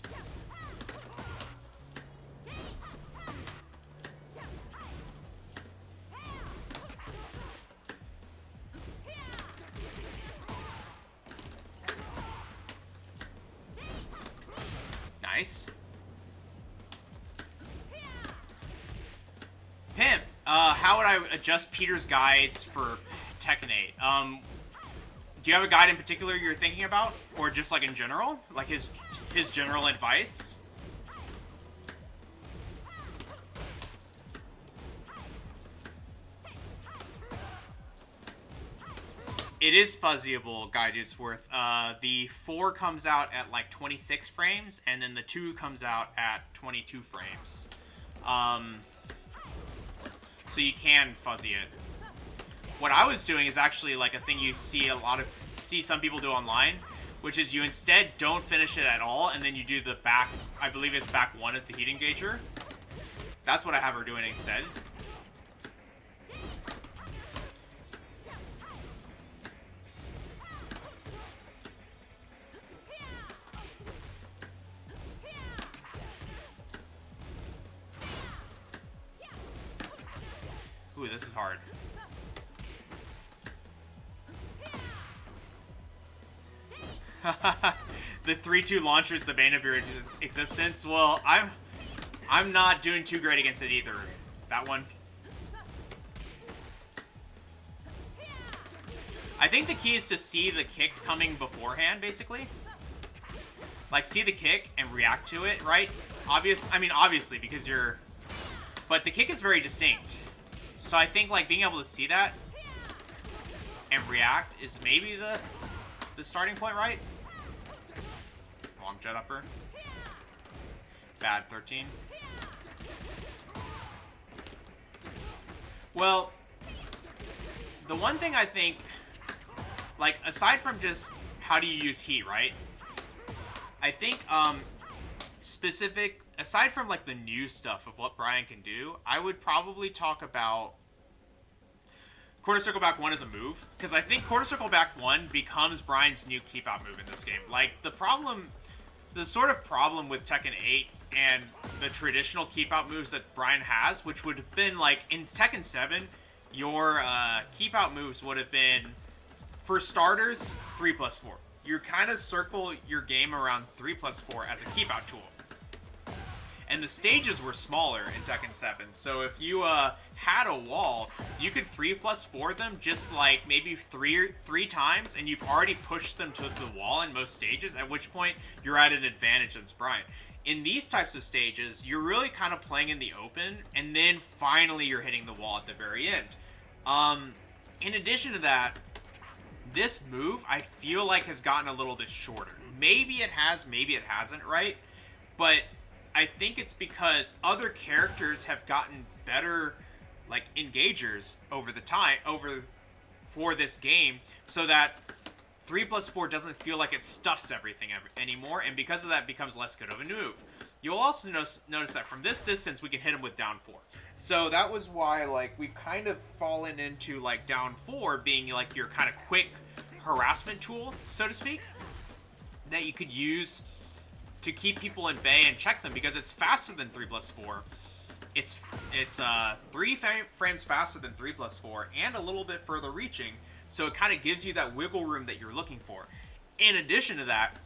Nice. how would I adjust Peter's guides for Tekken 8? Do you have a guide in particular you're thinking about? Or just like in general? Like his general advice? It is fuzzyable, Guy Dudesworth. The 4 comes out at like 26 frames, and then the 2 comes out at 22 frames. So you can fuzzy it. What I was doing is actually like a thing you see some people do online, which is you instead don't finish it at all, and then you do the back, I believe it's back 1 as the heat engager. That's what I have her doing instead. Ooh, this is hard. The 3-2 launcher is the bane of your existence. Well, I'm not doing too great against it either. That one. I think the key is to see the kick coming beforehand, basically. Like, see the kick and react to it, right? Obviously, because you're... But the kick is very distinct. So I think, like, being able to see that and react is maybe the starting point, right? Long jet upper. Bad 13. Well, the one thing I think, like, aside from just how do you use heat, right? I think, aside from, like, the new stuff of what Bryan can do, I would probably talk about Quarter Circle Back 1 as a move, because I think Quarter Circle Back 1 becomes Bryan's new keep-out move in this game. Like, the sort of problem with Tekken 8 and the traditional keep-out moves that Bryan has, which would have been, like, in Tekken 7, your keep-out moves would have been, for starters, 3+4. You kind of circle your game around 3+4 as a keep-out tool. And the stages were smaller in Tekken 7, so if you had a wall, you could 3+4 them just like maybe three times, and you've already pushed them to the wall in most stages, at which point you're at an advantage against Bryan. In these types of stages, you're really kind of playing in the open, and then finally you're hitting the wall at the very end. In addition to that, this move, I feel like, has gotten a little bit shorter. Maybe it has, maybe it hasn't, right? But I think it's because other characters have gotten better, like, engagers for this game, so that 3+4 doesn't feel like it stuffs everything anymore, and because of that, it becomes less good of a move. You'll also notice that from this distance, we can hit him with down 4. So that was why, like, we've kind of fallen into, like, down 4 being, like, your kind of quick harassment tool, so to speak, that you could use to keep people in bay and check them, because it's faster than 3+4. It's 3 frames faster than 3+4 and a little bit further reaching, so it kind of gives you that wiggle room that you're looking for. In addition to that,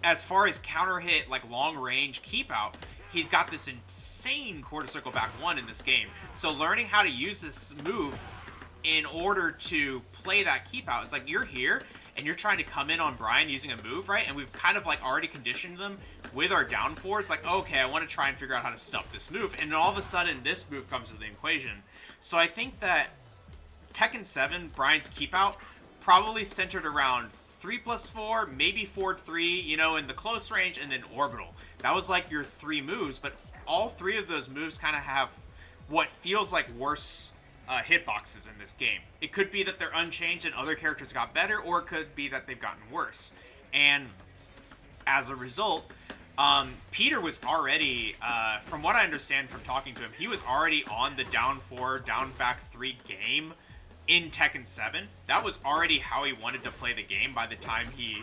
as far as counter hit, like long range keep out, he's got this insane Quarter Circle Back 1 in this game. So learning how to use this move in order to play that keep out, it's like you're here and you're trying to come in on Bryan using a move, right? And we've kind of like already conditioned them with our down 4. It's like, okay, I want to try and figure out how to stuff this move. And then all of a sudden, this move comes to the equation. So I think that Tekken 7, Bryan's keep out, probably centered around 3+4, maybe 4-3, you know, in the close range, and then orbital. That was like your 3 moves, but all 3 of those moves kind of have what feels like worse hitboxes in this game. It could be that they're unchanged and other characters got better, or it could be that they've gotten worse. And as a result, Peter was already, from what I understand from talking to him, he was already on the down 4, down back 3 game in Tekken 7. That was already how he wanted to play the game by the time he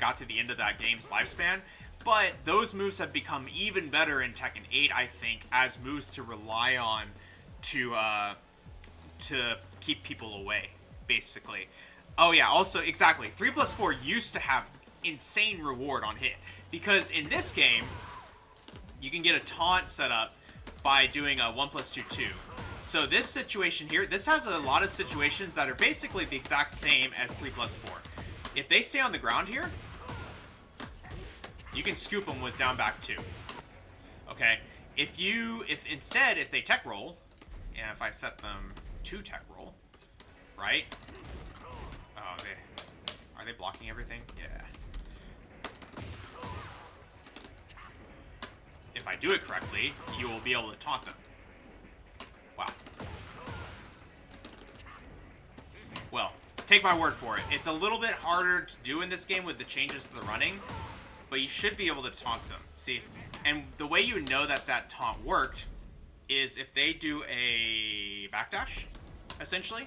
got to the end of that game's lifespan. But those moves have become even better in Tekken 8, I think, as moves to rely on to keep people away, basically. Oh yeah, also, exactly, 3+4 used to have insane reward on hit, because in this game, you can get a taunt set up by doing a 1+2-2. So this situation here, this has a lot of situations that are basically the exact same as 3+4. If they stay on the ground here, you can scoop them with down back 2. Okay? If they tech roll, and if I set them to tech roll, right? Oh, are they blocking everything? Yeah. If I do it correctly, you will be able to taunt them. Wow. Well, take my word for it. It's a little bit harder to do in this game with the changes to the running, but you should be able to taunt them. See? And the way you know that that taunt worked is if they do a backdash, essentially.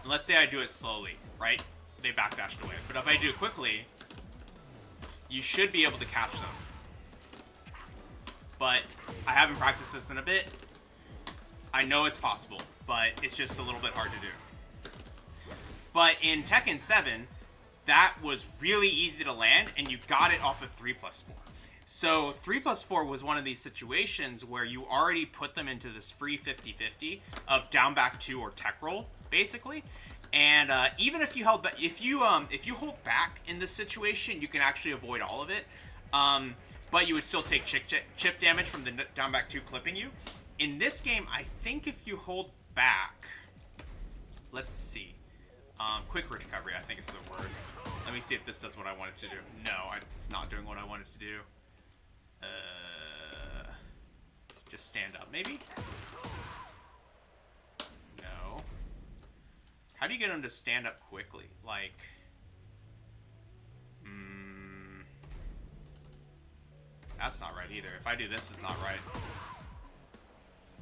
And let's say I do it slowly, right? They backdashed away. But if I do it quickly, you should be able to catch them. But I haven't practiced this in a bit. I know it's possible, but it's just a little bit hard to do. But in Tekken 7, that was really easy to land, and you got it off of 3+4. So 3+4 was one of these situations where you already put them into this free 50-50 of down back 2 or tech roll, basically. And even if you hold back, if you hold back in this situation, you can actually avoid all of it. But you would still take chip damage from the down back 2 clipping you. In this game, I think if you hold back, let's see. Quick recovery, I think is the word. Let me see if this does what I want it to do. No, it's not doing what I want it to do. Just stand up, maybe? No. How do you get him to stand up quickly? Like, that's not right either. If I do this, it's not right.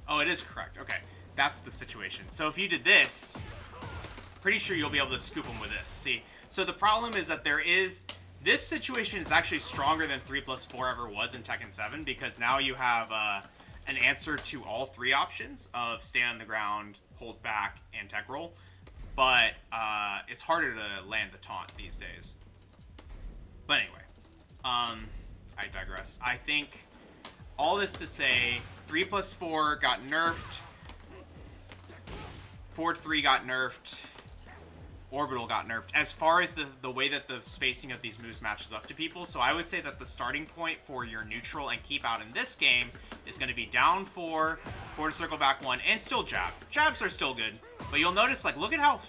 Oh, it is correct. Okay, that's the situation. So if you did this, pretty sure you'll be able to scoop him with this. See? So the problem is that this situation is actually stronger than 3+4 ever was in Tekken 7 because now you have an answer to all 3 options of stay on the ground, hold back, and tech roll. But it's harder to land the taunt these days. But anyway, I digress. I think all this to say, 3+4 got nerfed, Forward 3 got nerfed, Orbital got nerfed, as far as the way that the spacing of these moves matches up to people. So I would say that the starting point for your neutral and keep out in this game is going to be down 4, quarter circle back 1, and still jab. Jabs are still good, but you'll notice, like, look at how,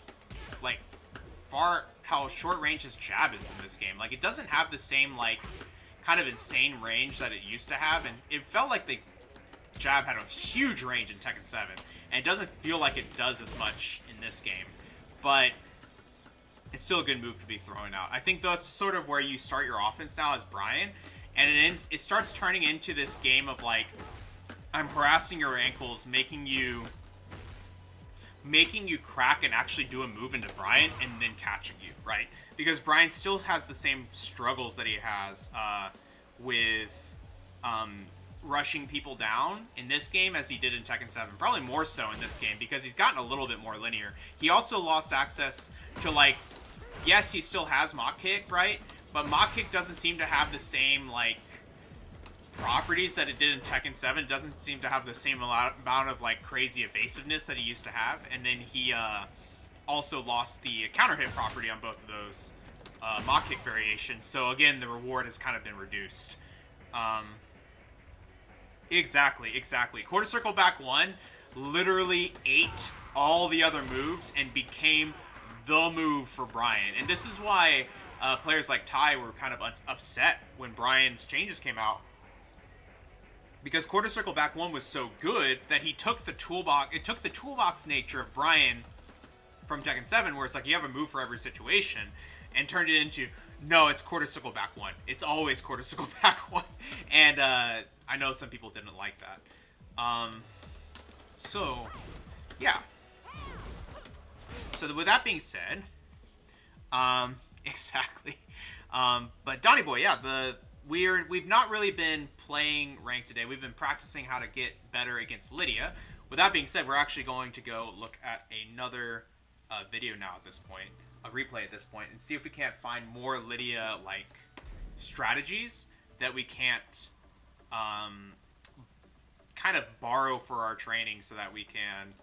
like, how short range his jab is in this game. Like, it doesn't have the same, like, kind of insane range that it used to have, and it felt like the jab had a huge range in Tekken 7, and it doesn't feel like it does as much in this game. But it's still a good move to be throwing out. I think that's sort of where you start your offense now as Bryan, and it starts turning into this game of, like, I'm harassing your ankles, making you crack and actually do a move into Bryan, and then catching you, right? Because Bryan still has the same struggles that he has with rushing people down in this game as he did in Tekken 7. Probably more so in this game because he's gotten a little bit more linear. He also lost access to, like, yes, he still has Mach Kick, right? But Mach Kick doesn't seem to have the same, like, properties that it did in Tekken 7. It doesn't seem to have the same amount of, like, crazy evasiveness that he used to have. And then he also lost the counter hit property on both of those Mach Kick variations. So again, the reward has kind of been reduced. Exactly. Quarter circle back 1 literally ate all the other moves and became the move for Bryan. And this is why players like Ty were kind of upset when Bryan's changes came out. Because quarter circle back 1 was so good that he took the toolbox. It took the toolbox nature of Bryan from Tekken 7, where it's like you have a move for every situation, and turned it into, no, it's quarter circle back 1. It's always quarter circle back 1. And I know some people didn't like that. So, yeah. So with that being said, exactly. But Donnie Boy, yeah, we've not really been playing ranked today. We've been practicing how to get better against Lidia. With that being said, we're actually going to go look at another video now at this point, a replay at this point, and see if we can't find more Lydia-like strategies that we can't kind of borrow for our training so that we can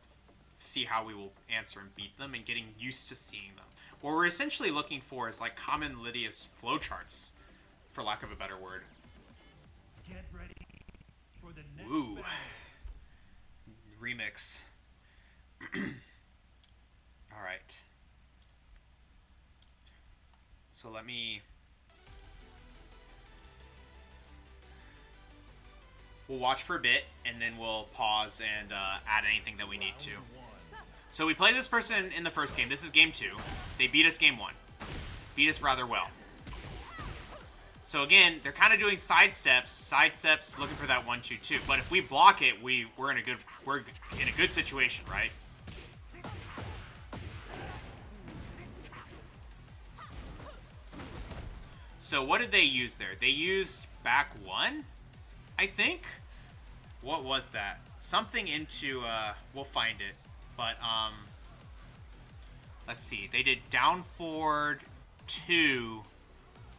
see how we will answer and beat them, and getting used to seeing them. What we're essentially looking for is like common Lydia's flowcharts, for lack of a better word. Get ready for the next Ooh. battle. Remix. Alright. So let me... We'll watch for a bit, and then we'll pause and add anything that we need to. So we played this person in the first game. This is game 2. They beat us game 1. Beat us rather well. So again, they're kind of doing sidesteps, looking for that 1-2-2. But if we block it, we're in a good situation, right? So what did they use there? They used back 1, I think. What was that? Something into we'll find it. But let's see. They did down forward 2.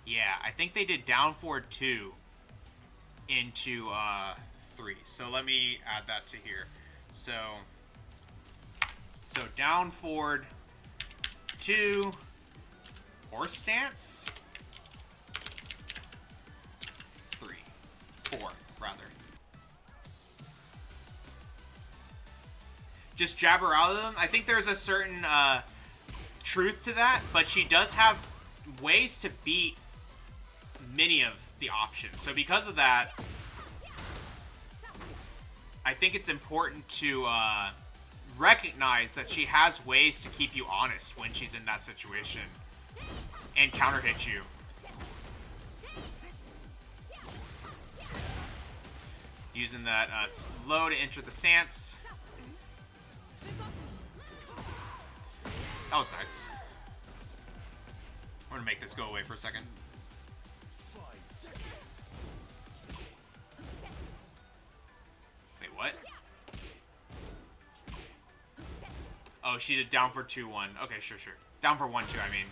Yeah, I think they did down forward 2 into 3. So let me add that to here. So down forward 2, horse stance 4 rather. Just jab her out of them. I think there's a certain truth to that, but she does have ways to beat many of the options. So because of that, I think it's important to recognize that she has ways to keep you honest when she's in that situation and counter hit you. Using that slow to enter the stance. That was nice. I'm gonna make this go away for a second. Wait, what? Oh, she did down for 2-1. Okay, sure. Down for 1-2, I mean.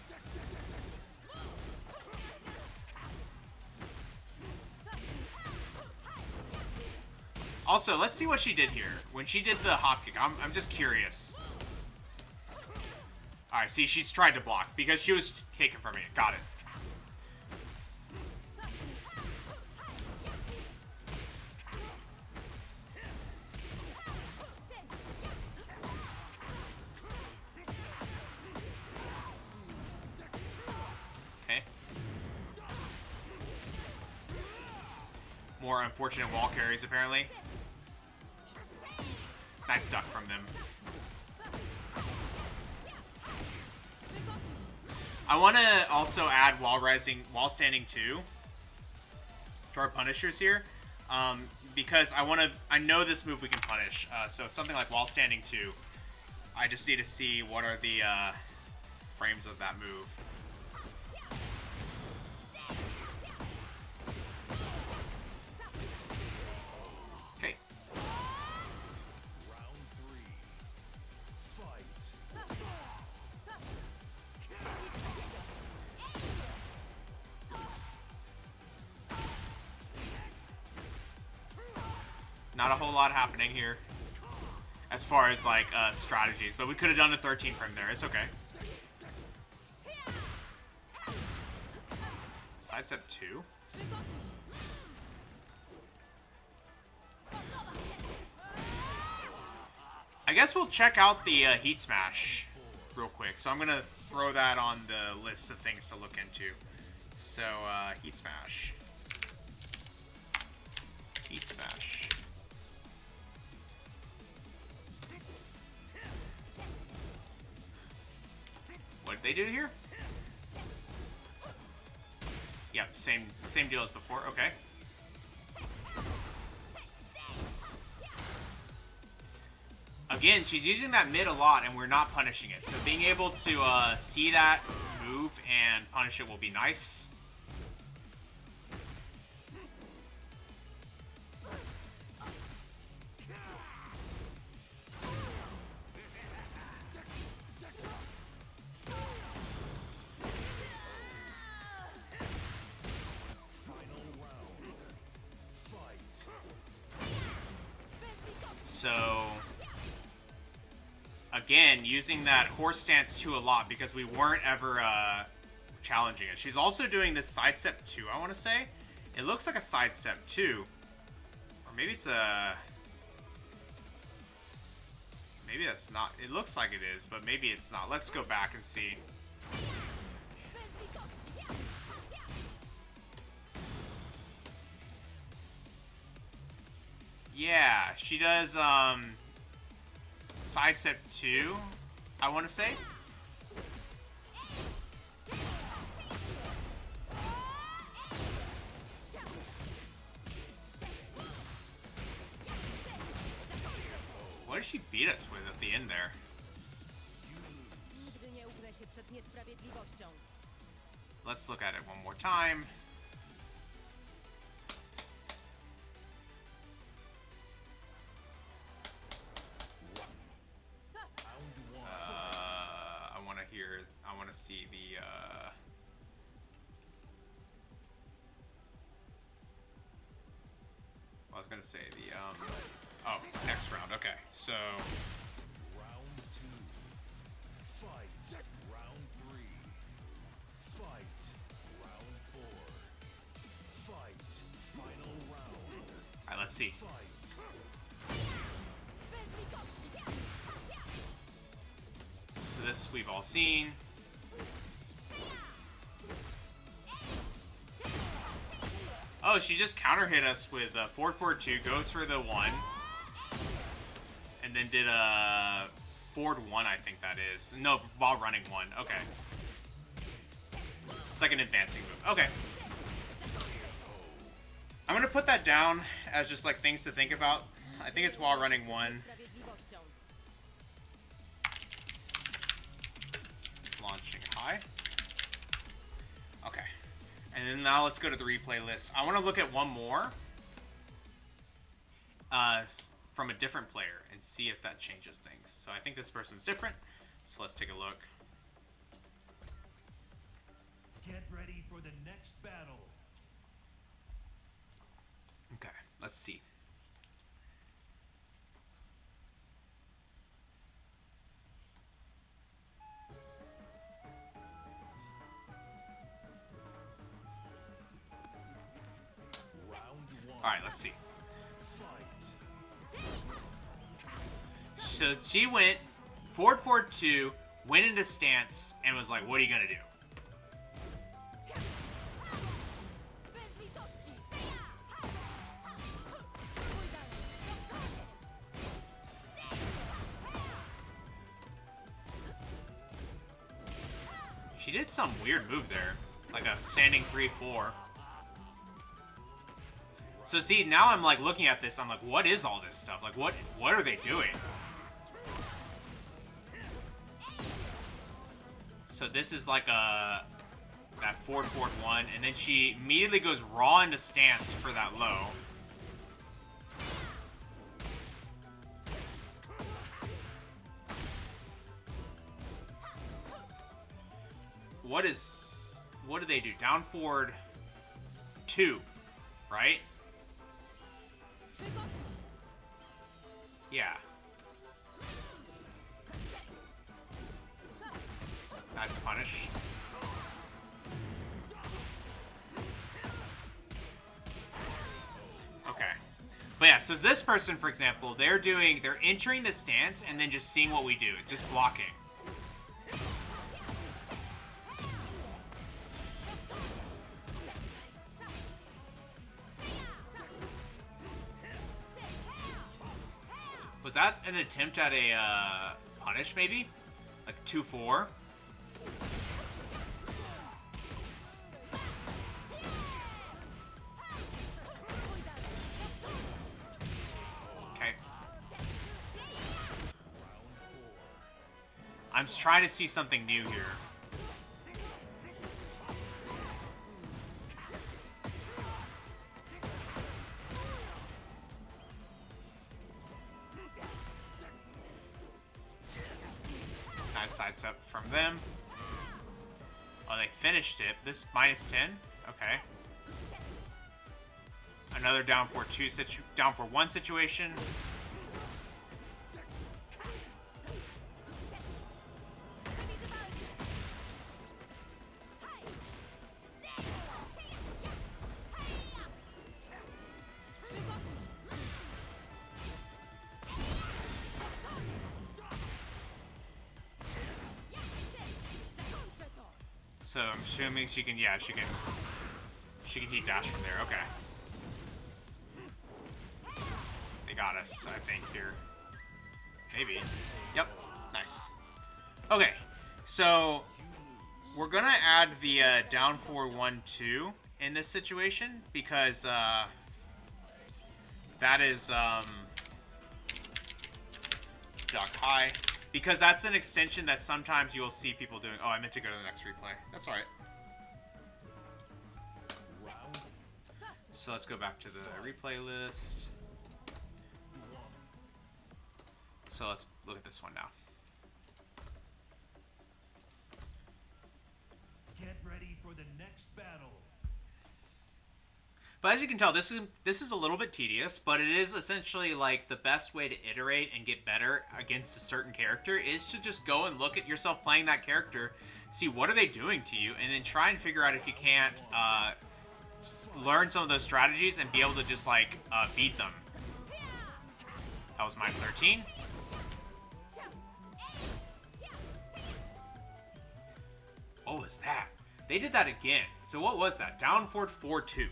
Also, let's see what she did here. When she did the hop kick, I'm just curious. Alright, see, she's tried to block because she was taken from me. Got it. Okay. More unfortunate wall carries, apparently. Nice duck from them. I want to also add wall standing 2 to our punishers here, because I know this move we can punish. So something like wall standing 2, I just need to see what are the frames of that move. Okay. Not a whole lot happening here as far as like strategies, but we could have done a 13 frame there. It's okay. Sidestep 2. I guess we'll check out the heat smash real quick. So I'm gonna throw that on the list of things to look into. So heat smash. Heat smash. What did they do here? Yep, same deal as before. Okay. Again, she's using that mid a lot, and we're not punishing it. So being able to see that move and punish it will be nice. So, again, using that horse stance 2 a lot because we weren't ever challenging it. She's also doing this sidestep 2, I want to say. It looks like a sidestep 2. Or maybe it's a... Maybe that's not. It looks like it is, but maybe it's not. Let's go back and see. Yeah, she does sidestep 2, I want to say. What did she beat us with at the end there? Let's look at it one more time. I want to see the, I was going to say the, oh, next round. Okay, so. Round 2. Fight. Round 3. Fight. Round 4. Fight. Final round. All right, let's see. Fight. So this we've all seen. Oh, she just counter hit us with a 4-4-2, goes for the 1. And then did a forward 1, I think that is. No, while running 1. Okay. It's like an advancing move. Okay. I'm going to put that down as just like things to think about. I think it's while running 1. Launching high. Okay. And then now let's go to the replay list. I want to look at one more from a different player and see if that changes things. So I think this person's different. So let's take a look. Get ready for the next battle. Okay, let's see. All right, let's see. So she went forward 4-2, went into stance, and was like, "What are you gonna do?" She did some weird move there, like a standing 3-4. So see, now I'm like looking at this, I'm like, what is all this stuff? Like, what are they doing? So this is like that 4-4-1, and then she immediately goes raw into stance for that low. What do they do? Down forward 2, right? Yeah. Nice punish. Okay. But yeah, so this person, for example, they're entering the stance and then just seeing what we do. It's just blocking. Was that an attempt at a punish, maybe? Like 2-4? Okay. I'm trying to see something new here. Nice sidestep from them. Oh, they finished it. This -10. Okay. Another down for 1 situation. So I'm assuming she can, yeah, she can heat dash from there. Okay. They got us, I think, here. Maybe. Yep. Nice. Okay. So we're gonna add the down 4-1-2 in this situation because that is duck high. Because that's an extension that sometimes you'll see people doing. Oh, I meant to go to the next replay. That's alright. So let's go back to the replay list. So let's look at this one now. Get ready for the next battle. But as you can tell, this is a little bit tedious, but it is essentially like the best way to iterate and get better against a certain character is to just go and look at yourself playing that character, see what are they doing to you, and then try and figure out if you can't learn some of those strategies and be able to just like beat them. That was minus 13. What was that? They did that again. So what was that? Down forward 4-2.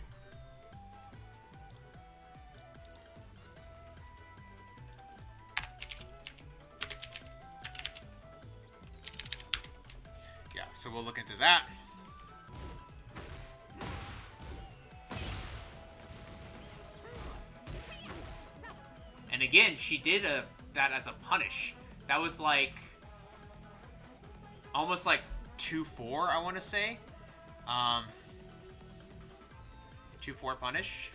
Yeah, so we'll look into that. And again, she did that as a punish. That was like almost like 2-4, I want to say. 2-4 punish.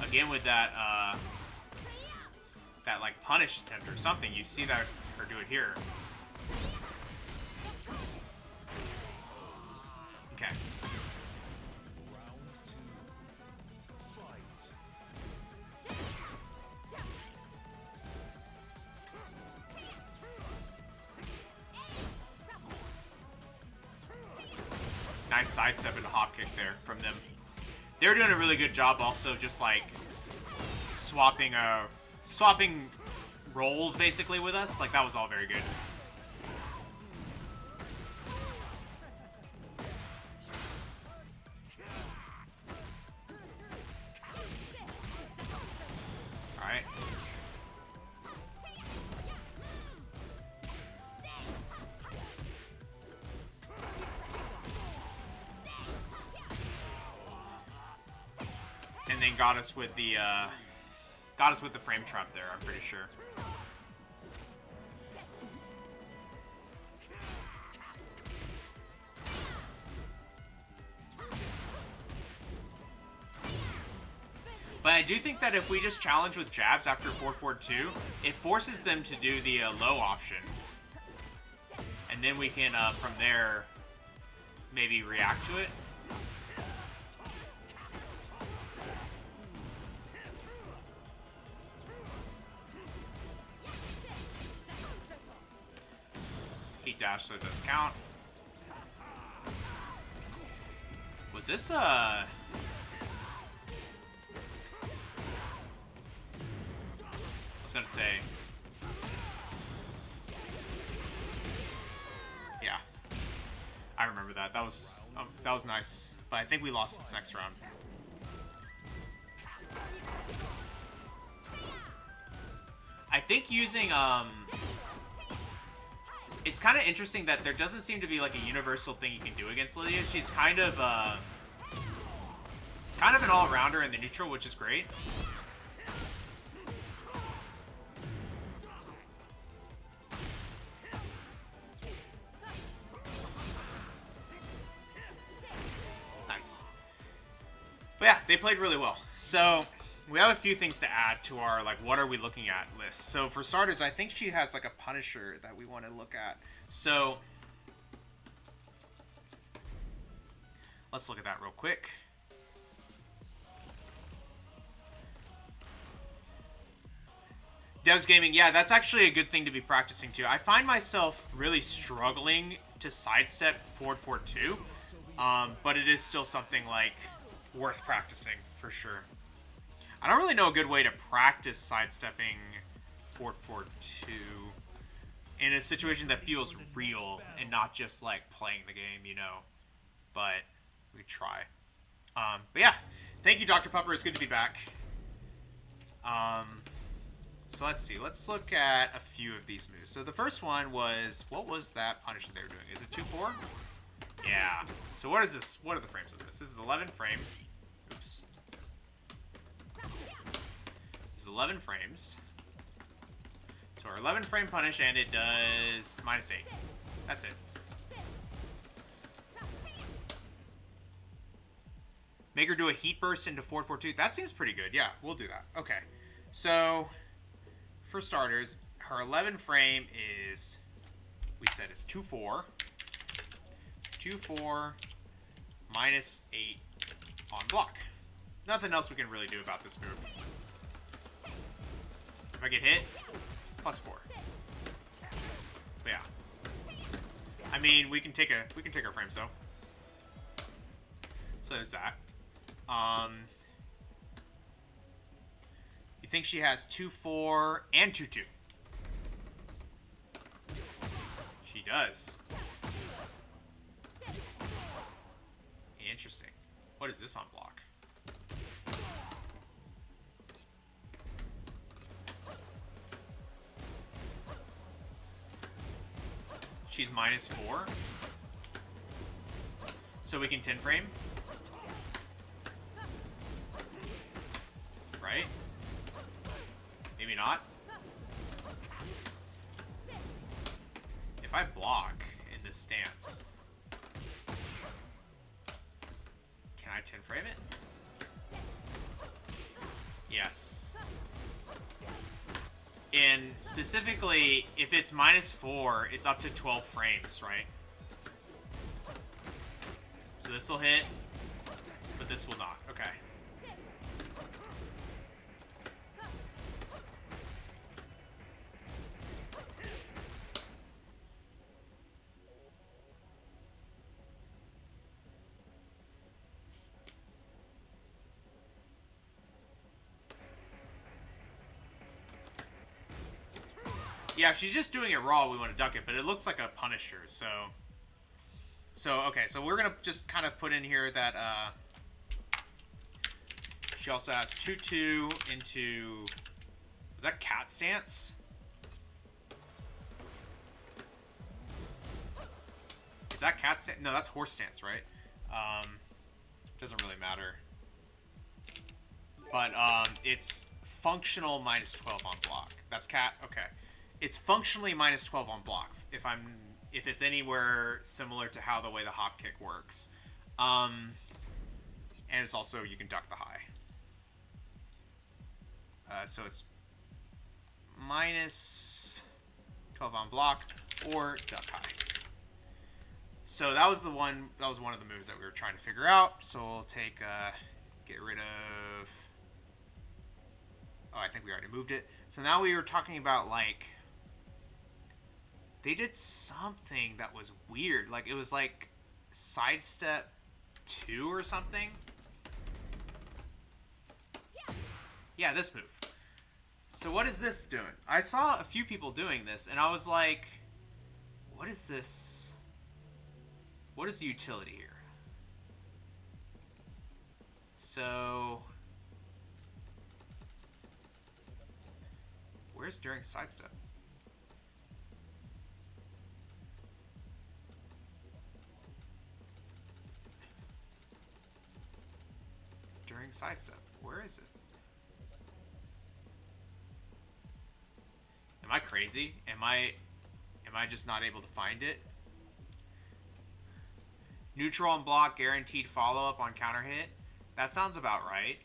Again with that that like punish attempt or something, you see that her do it here. Okay. Nice sidestep and a hop kick there from them. They're doing a really good job also just like swapping roles basically with us. Like that was all very good. Alright. And then got us with the frame trap there, I'm pretty sure. But I do think that if we just challenge with jabs after 4-4-2, it forces them to do the low option. And then we can, from there, maybe react to it. Heat dash so it doesn't count. Was this I was gonna say. Yeah. I remember that. That was nice. But I think we lost this next round. I think using it's kind of interesting that there doesn't seem to be like a universal thing you can do against Lidia. She's kind of an all-rounder in the neutral, which is great. Nice. But yeah, they played really well. So we have a few things to add to our, like, what are we looking at list. So for starters, I think she has, like, a Punisher that we want to look at. So let's look at that real quick. Devs Gaming, yeah, that's actually a good thing to be practicing too. I find myself really struggling to sidestep forward 4-2, but it is still something like worth practicing for sure. I don't really know a good way to practice sidestepping forward 4-2 in a situation that feels real and not just like playing the game, you know. But we try. But yeah, thank you, Dr. Pupper. It's good to be back. So let's see. Let's look at a few of these moves. So the first one was, what was that punish that they were doing? Is it 2-4? Yeah. So what is this? What are the frames of this? This is 11 frame. Oops. This is 11 frames. So our 11 frame punish, and it does -8. That's it. Make her do a heat burst into 4-4-2. That seems pretty good. Yeah, we'll do that. Okay. So, for starters, her 11 frame is, we said it's 2-4. 2-4, -8 on block. Nothing else we can really do about this move. If I get hit, +4. But yeah. I mean, we can take our frame, so. So there's that. You think she has 2-4 and 2-2? She does. Interesting. What is this on block? She's -4. So we can 10 frame. Right? Maybe not. If I block in this stance, can I 10 frame it? Yes. And specifically, if it's -4, it's up to 12 frames, right? So this will hit, but this will not. Okay. Yeah, if she's just doing it raw, we want to duck it, but it looks like a Punisher, so... okay, so we're going to just kind of put in here that, she also has 2-2 into... Is that cat stance? Is that cat stance? No, that's horse stance, right? Doesn't really matter. But, it's functional -12 on block. That's cat? Okay. It's functionally -12 on block if it's anywhere similar to how the way the hop kick works. And it's also, you can duck the high. So it's -12 on block or duck high. So that was one of the moves that we were trying to figure out. So we'll take get rid of, oh, I think we already moved it. So now we were talking about, like, they did something that was weird. Like, it was like sidestep 2 or something. Yeah, this move. So what is this doing? I saw a few people doing this, and I was like, what is this? What is the utility here? So, where's during sidestep? During sidestep, where is it? Am I crazy? Am I just not able to find it? Neutral and block, guaranteed follow-up on counter hit. That sounds about right.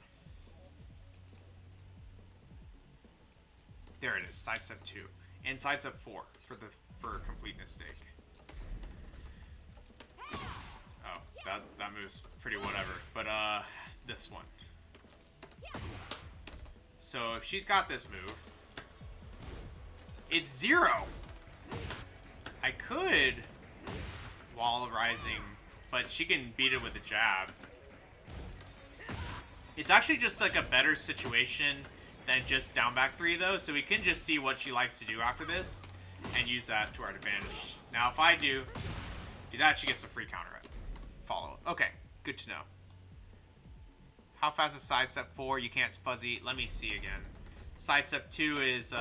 There it is, sidestep 2. And sidestep 4 for completeness sake. Oh, that move's pretty whatever. But this one. So if she's got this move, it's 0. I could wall rising, but she can beat it with a jab. It's actually just like a better situation than just down back 3 though, so we can just see what she likes to do after this and use that to our advantage. Now if I do that, she gets a free counter follow. Okay, good to know. How fast is sidestep 4? You can't fuzzy. Let me see again. Sidestep 2 is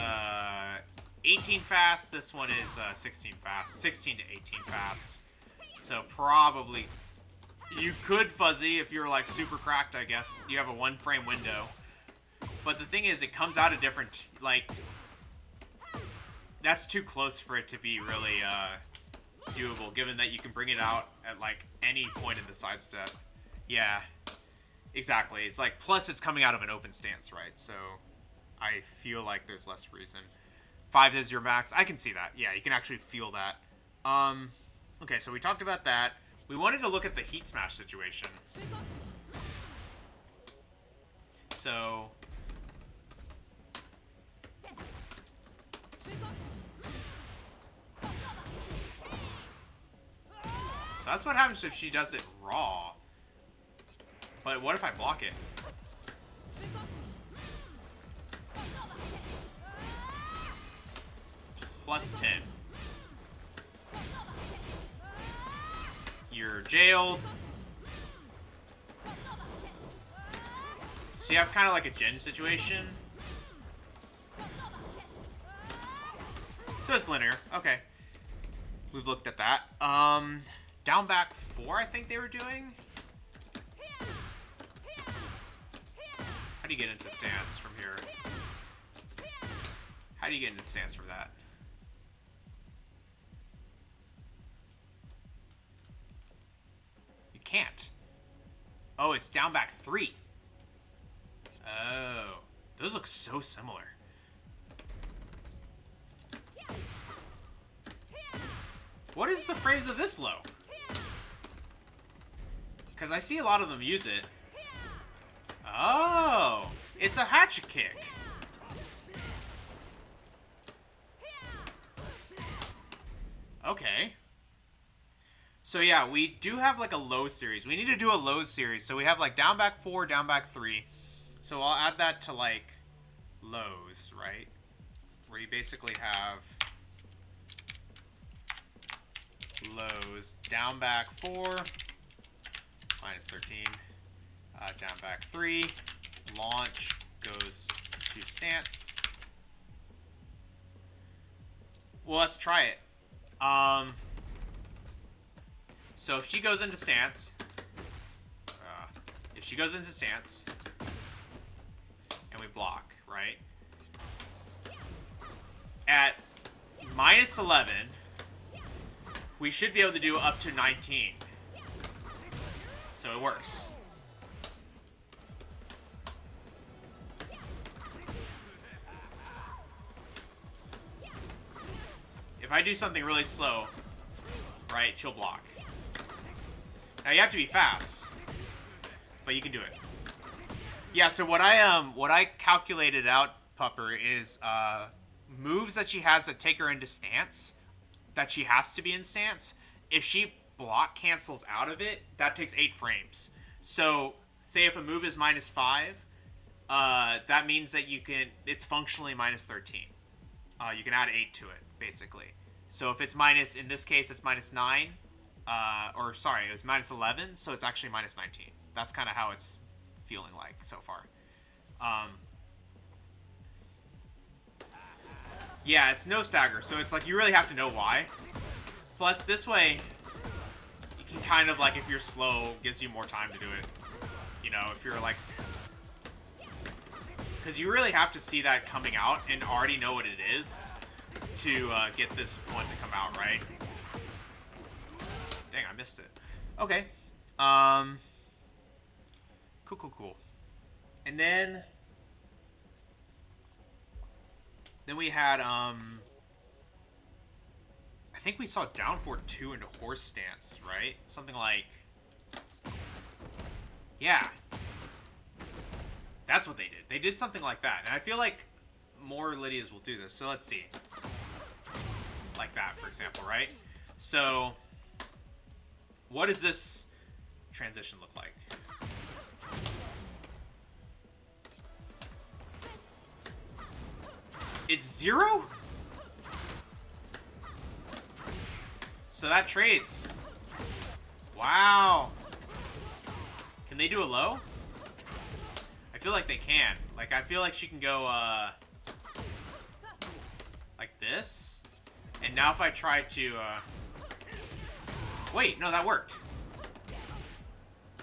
18 fast. This one is 16 fast. 16 to 18 fast. So probably you could fuzzy if you're like super cracked, I guess. You have a 1 frame window. But the thing is, it comes out a different, like, that's too close for it to be really doable, given that you can bring it out at like any point in the sidestep. Yeah, exactly. It's like, plus it's coming out of an open stance, right? So I feel like there's less reason. 5 is your max. I can see that. Yeah, you can actually feel that. Okay, so we talked about that. We wanted to look at the heat smash situation. So that's what happens if she does it raw. But what if I block it? Plus 10. You're jailed. So you have kind of like a gen situation. So it's linear. Okay. We've looked at that. Down back 4, I think they were doing. How do you get into stance from here? How do you get into stance from that? You can't. Oh, it's down back 3. Oh. Those look so similar. What is the frames of this low? Because I see a lot of them use it. Oh, it's a hatchet kick. Okay. So yeah, we do have like a low series. We need to do a low series. So we have like down back 4, down back 3. So I'll add that to like lows, right? Where you basically have lows, down back 4, minus 13, down back 3, launch, goes to stance. Well, let's try it. So if she goes into stance, and we block, right? At minus 11, we should be able to do up to 19. So it works. If I do something really slow, right, she'll block. Now you have to be fast, but you can do it. Yeah, so what I calculated out, Pupper, is moves that she has that take her into stance, that she has to be in stance. If she block cancels out of it, that takes 8 frames. So say if a move is minus 5, that means that it's functionally minus 13. You can add 8 to it, basically. So if it's minus, in this case, it's minus 9, or sorry, it was minus 11, so it's actually minus 19. That's kind of how it's feeling like so far. Yeah, it's no stagger, so it's like you really have to know why. Plus, this way, you can kind of, like, if you're slow, gives you more time to do it. You know, if you're, like... Because you really have to see that coming out and already know what it is to get this one to come out, right? Dang, I missed it. Okay. Cool. And then we had, I think we saw down for 2 into horse stance, right? Something like, yeah. That's what they did. They did something like that. And I feel like more Lydias will do this. So let's see. Like that, for example, right? So What does this transition look like? It's 0? So that trades. Wow. Can they do a low? I feel like they can. Like, I feel like she can go, like this. And now if I try to, wait, no, that worked.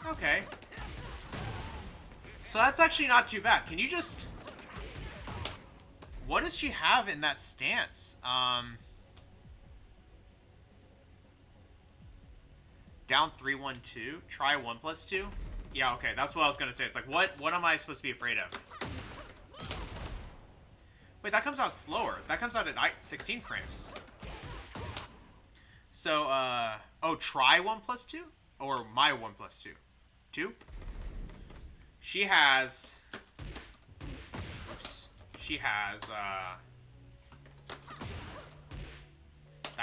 Okay. So that's actually not too bad. Can you just... What does she have in that stance? Down 3-1-2. Try 1+2. Yeah, okay. That's what I was gonna say. It's like, what am I supposed to be afraid of? Wait, that comes out slower. That comes out at 16 frames. So, oh, try 1+2? Or my 1+2? 2? She has... Oops. She has, that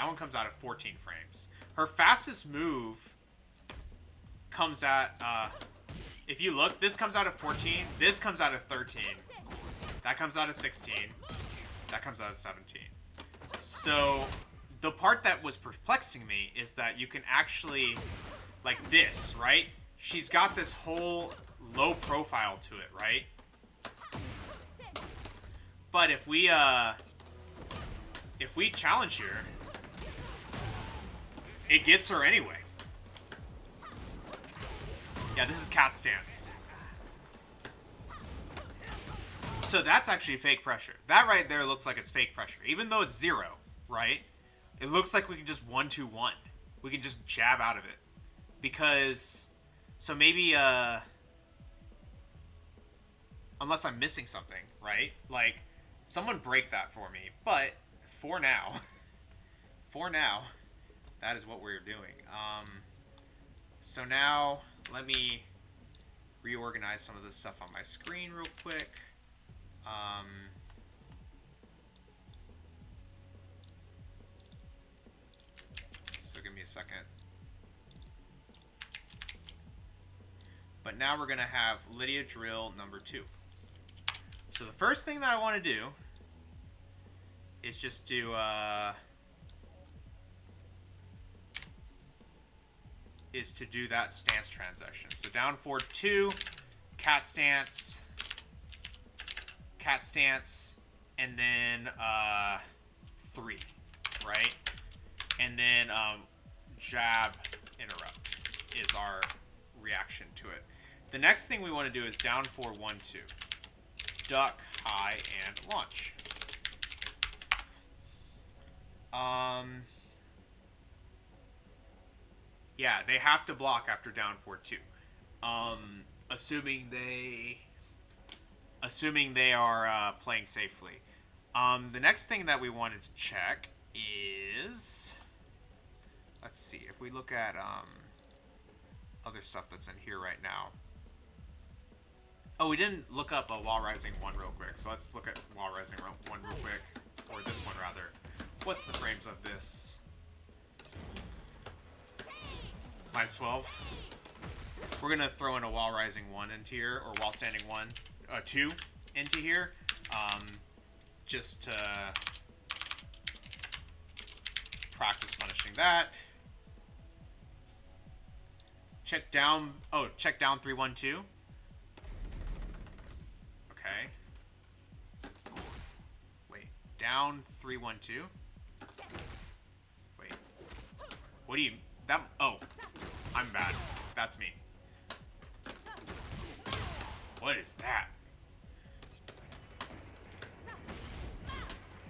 one comes out at 14 frames. Her fastest move comes at, if you look, this comes out at 14. This comes out at 13. That comes out at 16. That comes out at 17. So, the part that was perplexing me is that you can actually, like this, right? She's got this whole low profile to it, right? But if we challenge her, it gets her anyway. Yeah, this is cat stance. So that's actually fake pressure. That right there looks like it's fake pressure. Even though it's 0, right? It looks like we can just 1-2-1. We can just jab out of it. Because, so maybe, unless I'm missing something, right? Like, someone break that for me. But, for now, that is what we're doing. So now, let me reorganize some of this stuff on my screen real quick. So give me a second. But now we're going to have Lidia drill number 2. So the first thing that I want to do is just do that stance transition. So down 4-2, cat stance, and then 3, right? And then jab interrupt is our reaction to it. The next thing we want to do is down 4-1-2, duck, high, and launch. Yeah, they have to block after down 4-2. Assuming they are playing safely. The next thing that we wanted to check is, let's see, if we look at other stuff that's in here right now. Oh, we didn't look up a wall rising 1 real quick, so let's look at wall rising 1 real quick, or this one rather. What's the frames of this? -12. We're gonna throw in a wall rising 1 into here, or wall standing 2 into here, just to practice punishing that. Check down 3-1-2. Okay. Wait, down 3-1-2. Wait. What do you... That... Oh. I'm bad. That's me. What is that?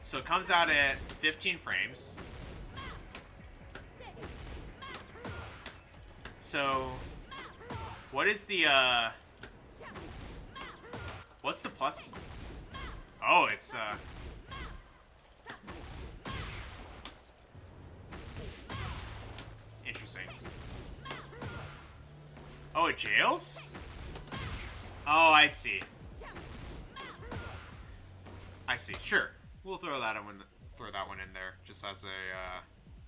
So it comes out at 15 frames. So... What is the, What's the plus? Oh, it's, Interesting. Oh, it jails? Oh, I see. I see. Sure. We'll throw that one in there, just as a,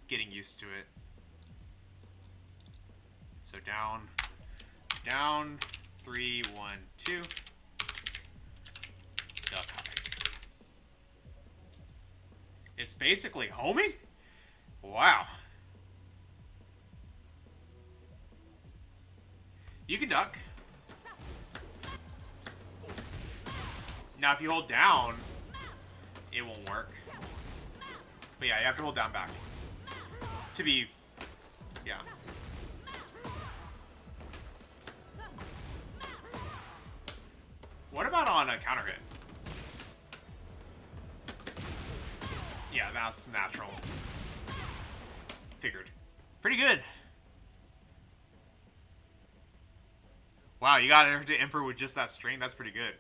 getting used to it. So down, down, 3, 1, 2. Duck high. It's basically homing? Wow. You can duck. Now, if you hold down, it won't work. But yeah, you have to hold down back. To be... Yeah. What about on a counter hit? Yeah, that's natural. Figured. Pretty good. Wow, you got her to Emperor with just that string? That's pretty good.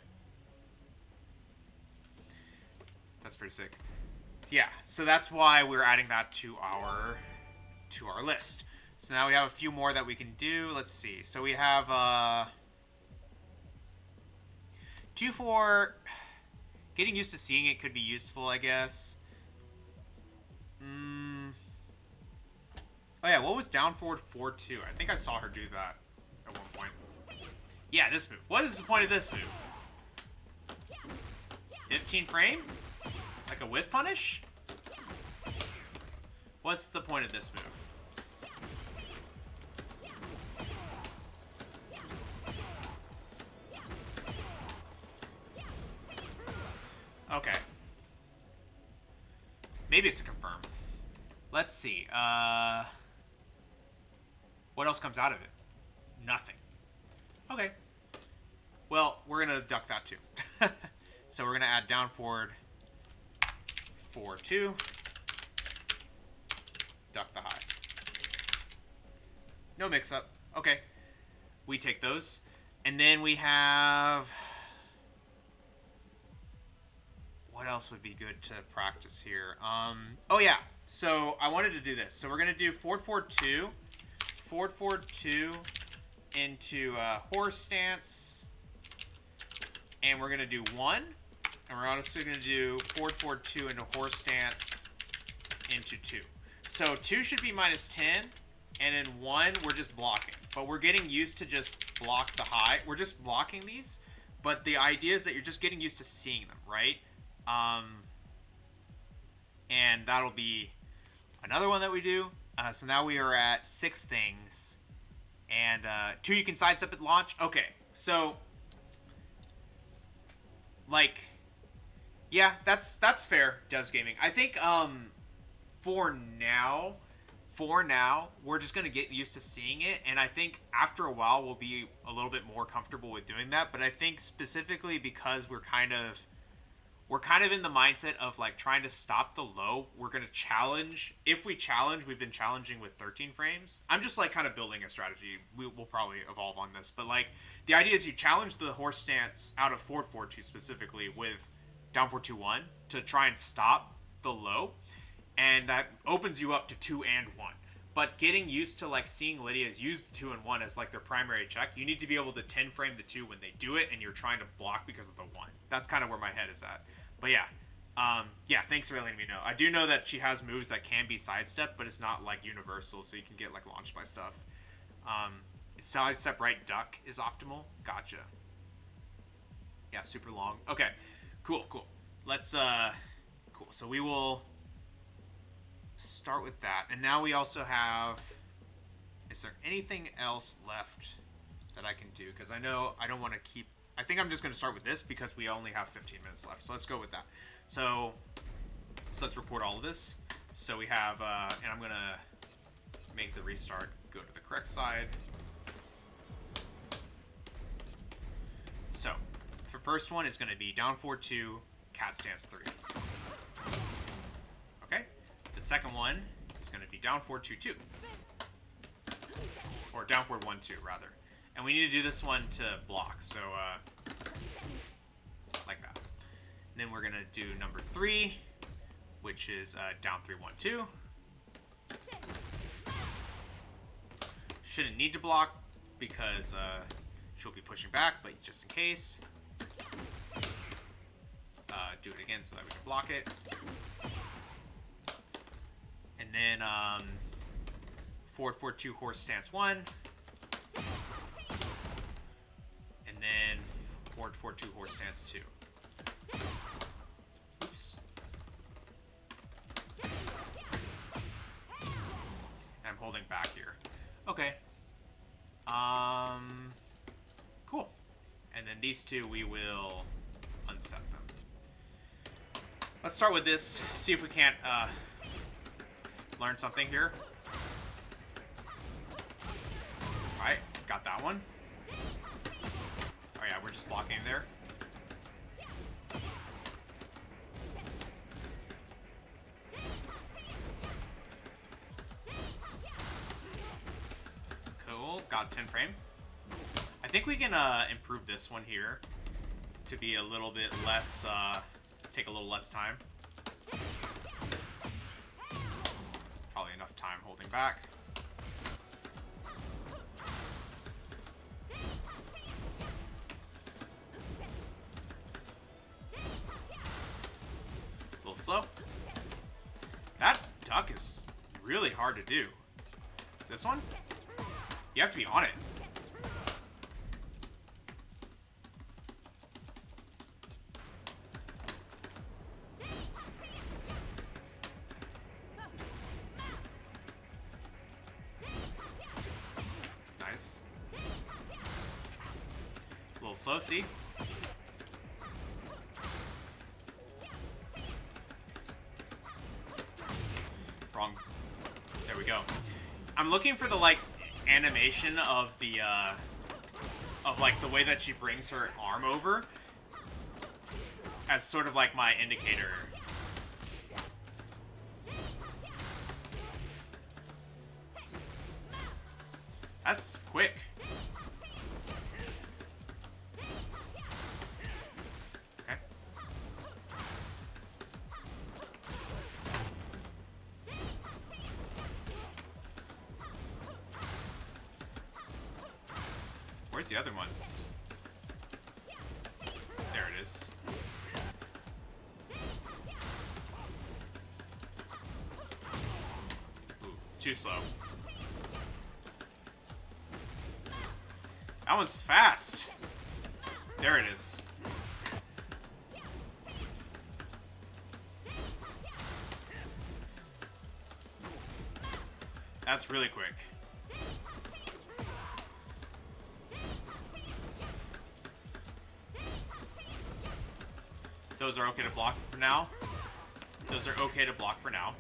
That's pretty sick. Yeah, so that's why we're adding that to our list. So now we have a few more that we can do. Let's see. So we have 2 for getting used to seeing it could be useful, I guess. Oh yeah, what was down forward 4-2? I think I saw her do that at one point. Yeah, this move. What is the point of this move? 15 frame? Like a whiff punish? What's the point of this move? Okay. Maybe it's a confirm. Let's see. What else comes out of it? Nothing. Okay. Well, we're going to duck that too. So we're going to add down forward 4-2. Duck the high. No mix-up. Okay. We take those. And then we have... What else would be good to practice here? Oh, yeah. So I wanted to do this. So we're going to do forward 4-2. Forward 4-2 into horse stance. And we're going to do 1. And we're also going to do forward 4-2 into horse stance into 2. So 2 should be -10. And in 1, we're just blocking. But we're getting used to just block the high. We're just blocking these. But the idea is that you're just getting used to seeing them, right? And that'll be another one that we do. So now we are at 6 things. And 2 you can sidestep at launch. Okay, so... Like... Yeah, that's fair, Devs Gaming. I think for now, we're just going to get used to seeing it. And I think after a while, we'll be a little bit more comfortable with doing that. But I think specifically because we're kind of in the mindset of like trying to stop the low. We're going to challenge. If we challenge, we've been challenging with 13 frames. I'm just like kind of building a strategy. We'll probably evolve on this. But like the idea is you challenge the horse stance out of forward 4-2 specifically with down 4-2-1 to try and stop the low. And that opens you up to 2 and 1. But getting used to like seeing Lydia's use the 2 and 1 as like their primary check, you need to be able to 10 frame the 2 when they do it, and you're trying to block because of the 1. That's kind of where my head is at. But yeah, yeah. Thanks for letting me know. I do know that she has moves that can be sidestep, but it's not like universal, so you can get like launched by stuff. Sidestep right duck is optimal. Gotcha. Yeah, super long. Okay, cool. Let's cool. So we will start with that, and now we also have. Is there anything else left that I can do? Because I know I don't want to keep. I think I'm just going to start with this because we only have 15 minutes left. So let's go with that. So let's record all of this. So we have, and I'm going to make the restart go to the correct side. So the first one is going to be down 4-2, cat stance 3. Okay. The second one is going to be down 4-2-2. Or down forward 1-2, rather. And we need to do this one to block, so like that. And then we're going to do number 3, which is down 3-1-2. Shouldn't need to block because she'll be pushing back, but just in case. Do it again so that we can block it. And then forward 4-2 horse stance 1. stance 2. Oops. I'm holding back here. Okay. Cool. And then these two, we will unset them. Let's start with this. See if we can't learn something here. Alright, got that one. Oh yeah, we're just blocking there. Cool, got 10 frame. I think we can improve this one here to be a little bit less, take a little less time. Probably enough time holding back. A little slow. That duck is really hard to do. This one? You have to be on it. Nice. A little slow, see? Wrong. There we go. I'm looking for the, like, animation of the, like, the way that she brings her arm over as sort of like my indicator. That's quick. Okay. Where's the other ones? There it is. Ooh, too slow. That one's fast. There it is. That's really quick. Those are okay to block for now. Those are okay to block for now.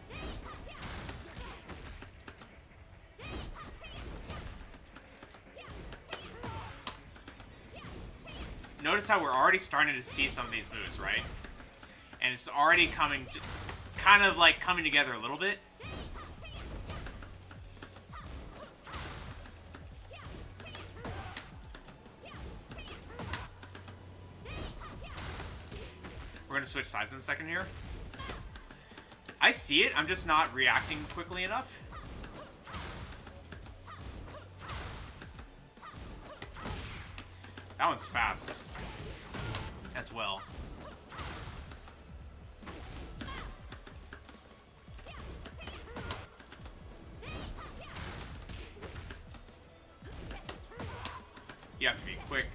Notice how we're already starting to see some of these moves, right? And it's already coming to, kind of like coming together a little bit. We're going to switch sides in a second here. I see it, I'm just not reacting quickly enough. That one's fast as well. You have to be quick.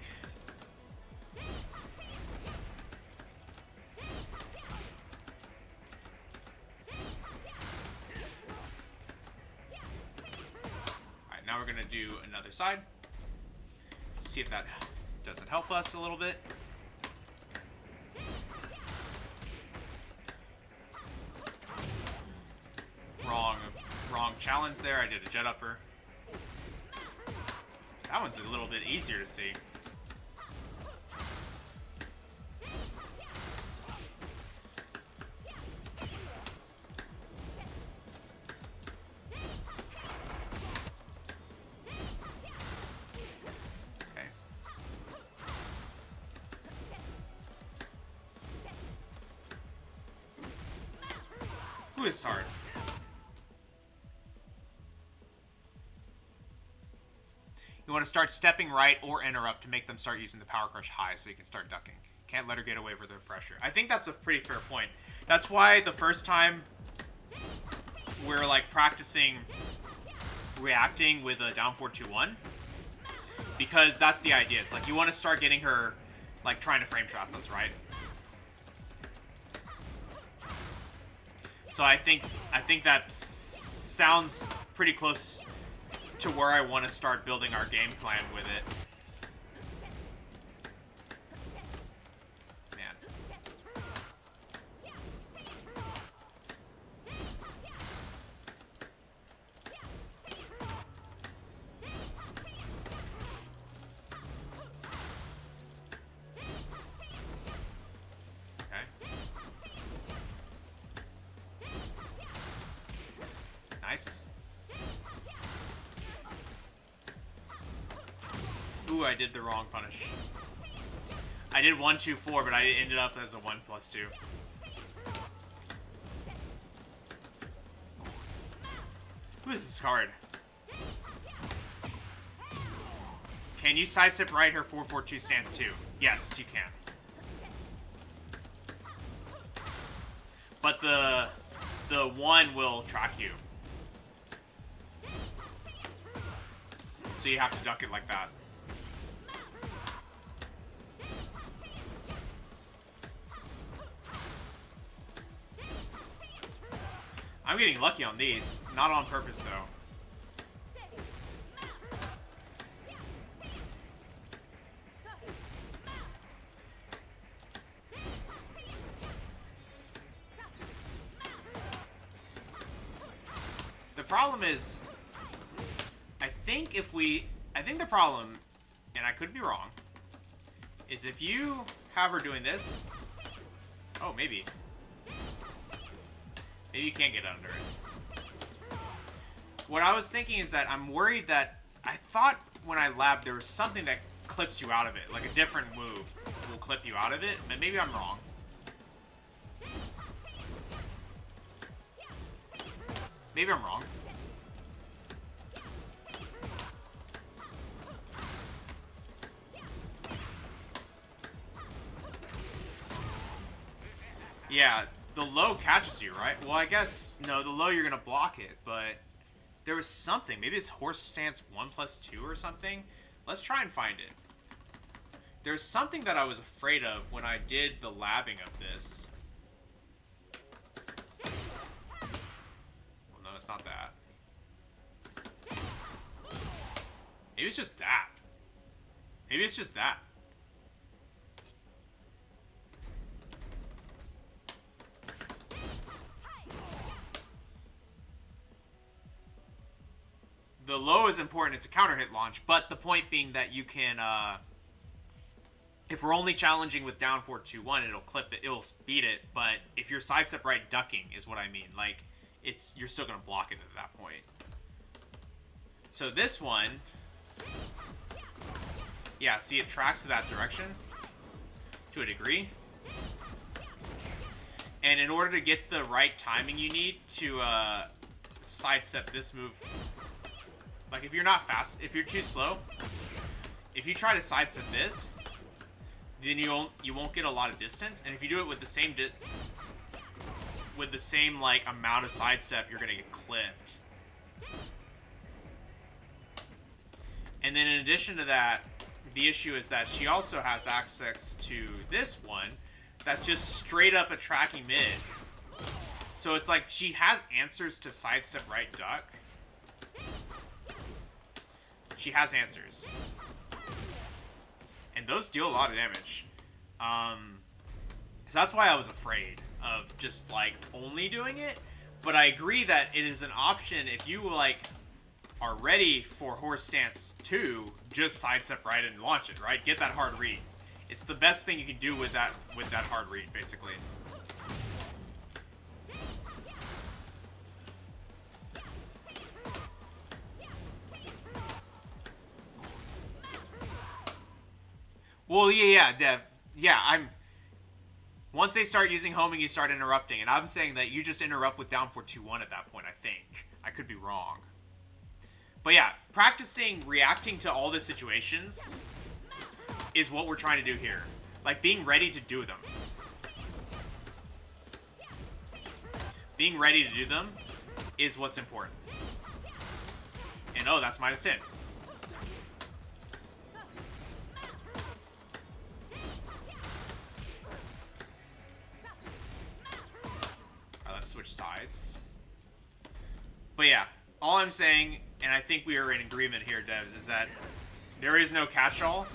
Alright, now we're gonna do another side. See if that doesn't help us a little bit. Wrong challenge there. I did a jet upper. That one's a little bit easier to see. Okay. Ooh, it's hard. You want to start stepping right or interrupt to make them start using the power crush high so you can start ducking. Can't let her get away with her pressure. I think that's a pretty fair point. That's why the first time we're like practicing reacting with a down 4-2-1, because that's the idea. It's like you want to start getting her like trying to frame trap those, right? So I think that sounds pretty close to where I want to start building our game plan with it. Man. Okay. Nice. Ooh, I did the wrong punish. I did 1, 2, 4, but I ended up as a 1+2. Who is this card? Can you sidestep right her 4-4-2 stance too? Yes, you can. But the 1 will track you. So you have to duck it like that. I'm getting lucky on these. Not on purpose, though. The problem is, I think the problem, and I could be wrong, is if you have her doing this, oh, maybe you can't get under it. What I was thinking is that I'm worried that I thought when I labbed there was something that clips you out of it, like a different move will clip you out of it, but maybe I'm wrong. Maybe I'm wrong. Yeah, the low catches you, right? Well, I guess, no, the low you're going to block it, but there was something. Maybe it's horse stance 1+2 or something. Let's try and find it. There's something that I was afraid of when I did the labbing of this. Well, no, it's not that. Maybe it's just that. Maybe it's just that. The low is important. It's a counter hit launch, but the point being that you can, if we're only challenging with down 4-2-1, it'll clip it, it'll beat it. But if you're sidestep right ducking is what I mean. Like, you're still gonna block it at that point. So this one, yeah, see, it tracks to that direction to a degree. And in order to get the right timing you need to sidestep this move. Like, if you're not fast, if you're too slow, if you try to sidestep this, then you won't get a lot of distance. And if you do it with the same like amount of sidestep, you're gonna get clipped. And then in addition to that, the issue is that she also has access to this one that's just straight up a tracking mid. So it's like she has answers to sidestep right duck. She has answers. And those deal a lot of damage. So that's why I was afraid of just, like, only doing it. But I agree that it is an option if you, like, are ready for horse stance 2, just sidestep right and launch it, right? Get that hard read. It's the best thing you can do with that hard read, basically. Well, yeah, Dev. Yeah, once they start using homing, you start interrupting. And I'm saying that you just interrupt with down 4-2-1 at that point, I think. I could be wrong. But yeah, practicing reacting to all the situations is what we're trying to do here. Like, being ready to do them. Being ready to do them is what's important. And oh, that's -10. switch sides. But yeah, all I'm saying, and I think we are in agreement here, devs, is that there is no catch-all,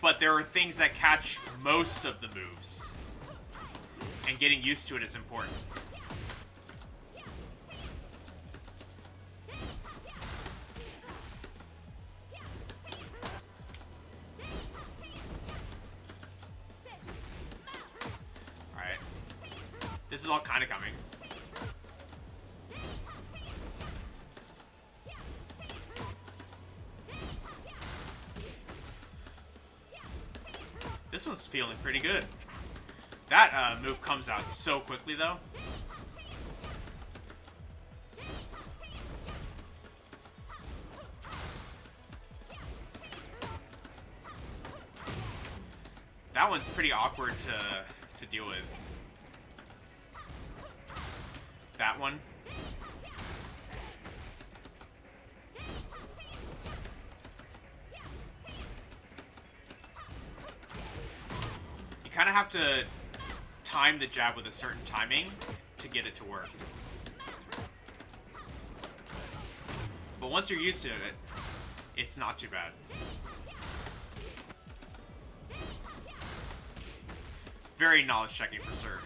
but there are things that catch most of the moves. And getting used to it is important. Alright. This is all kind of coming. This one's feeling pretty good. That move comes out so quickly, though. That one's pretty awkward to deal with. That one. You kind of have to time the jab with a certain timing to get it to work. But once you're used to it, it's not too bad. Very knowledge checking for sure.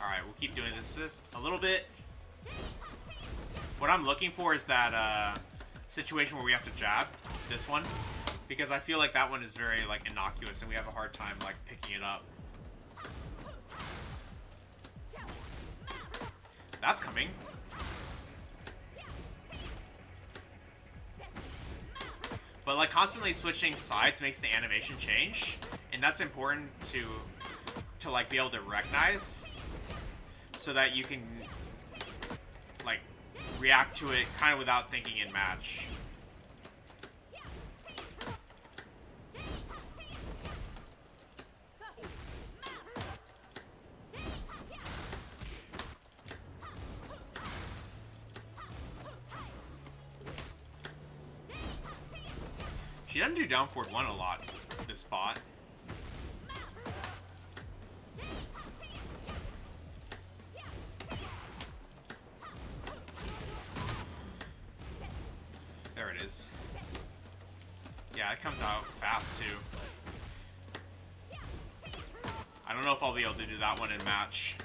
Alright, we'll keep doing this a little bit. What I'm looking for is that situation where we have to jab, this one. Because I feel like that one is very like innocuous and we have a hard time like picking it up. That's coming. But like constantly switching sides makes the animation change. And that's important to like be able to recognize. So that you can like react to it kind of without thinking in match. She doesn't do down forward 1 a lot, this spot. There it is. Yeah, it comes out fast too. I don't know if I'll be able to do that one in match.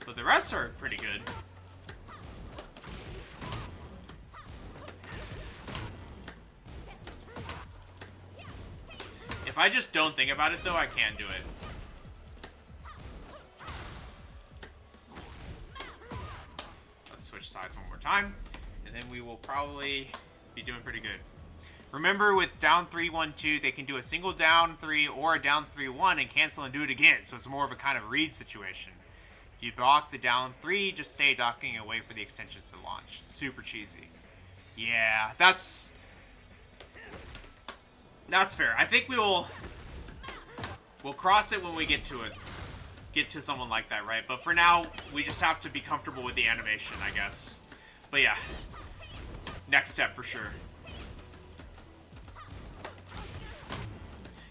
But the rest are pretty good. If I just don't think about it though, I can't do it. Let's switch sides one more time, and then we will probably be doing pretty good. Remember, with down 3-1-2, they can do a single down 3 or a down 3-1 and cancel and do it again, so it's more of a kind of read situation. If you block the down 3, just stay docking and wait for the extensions to launch. Super cheesy. Yeah, that's fair. I think we'll cross it when we get to it. Get to someone like that, right? But for now, we just have to be comfortable with the animation, I guess. But yeah, next step for sure.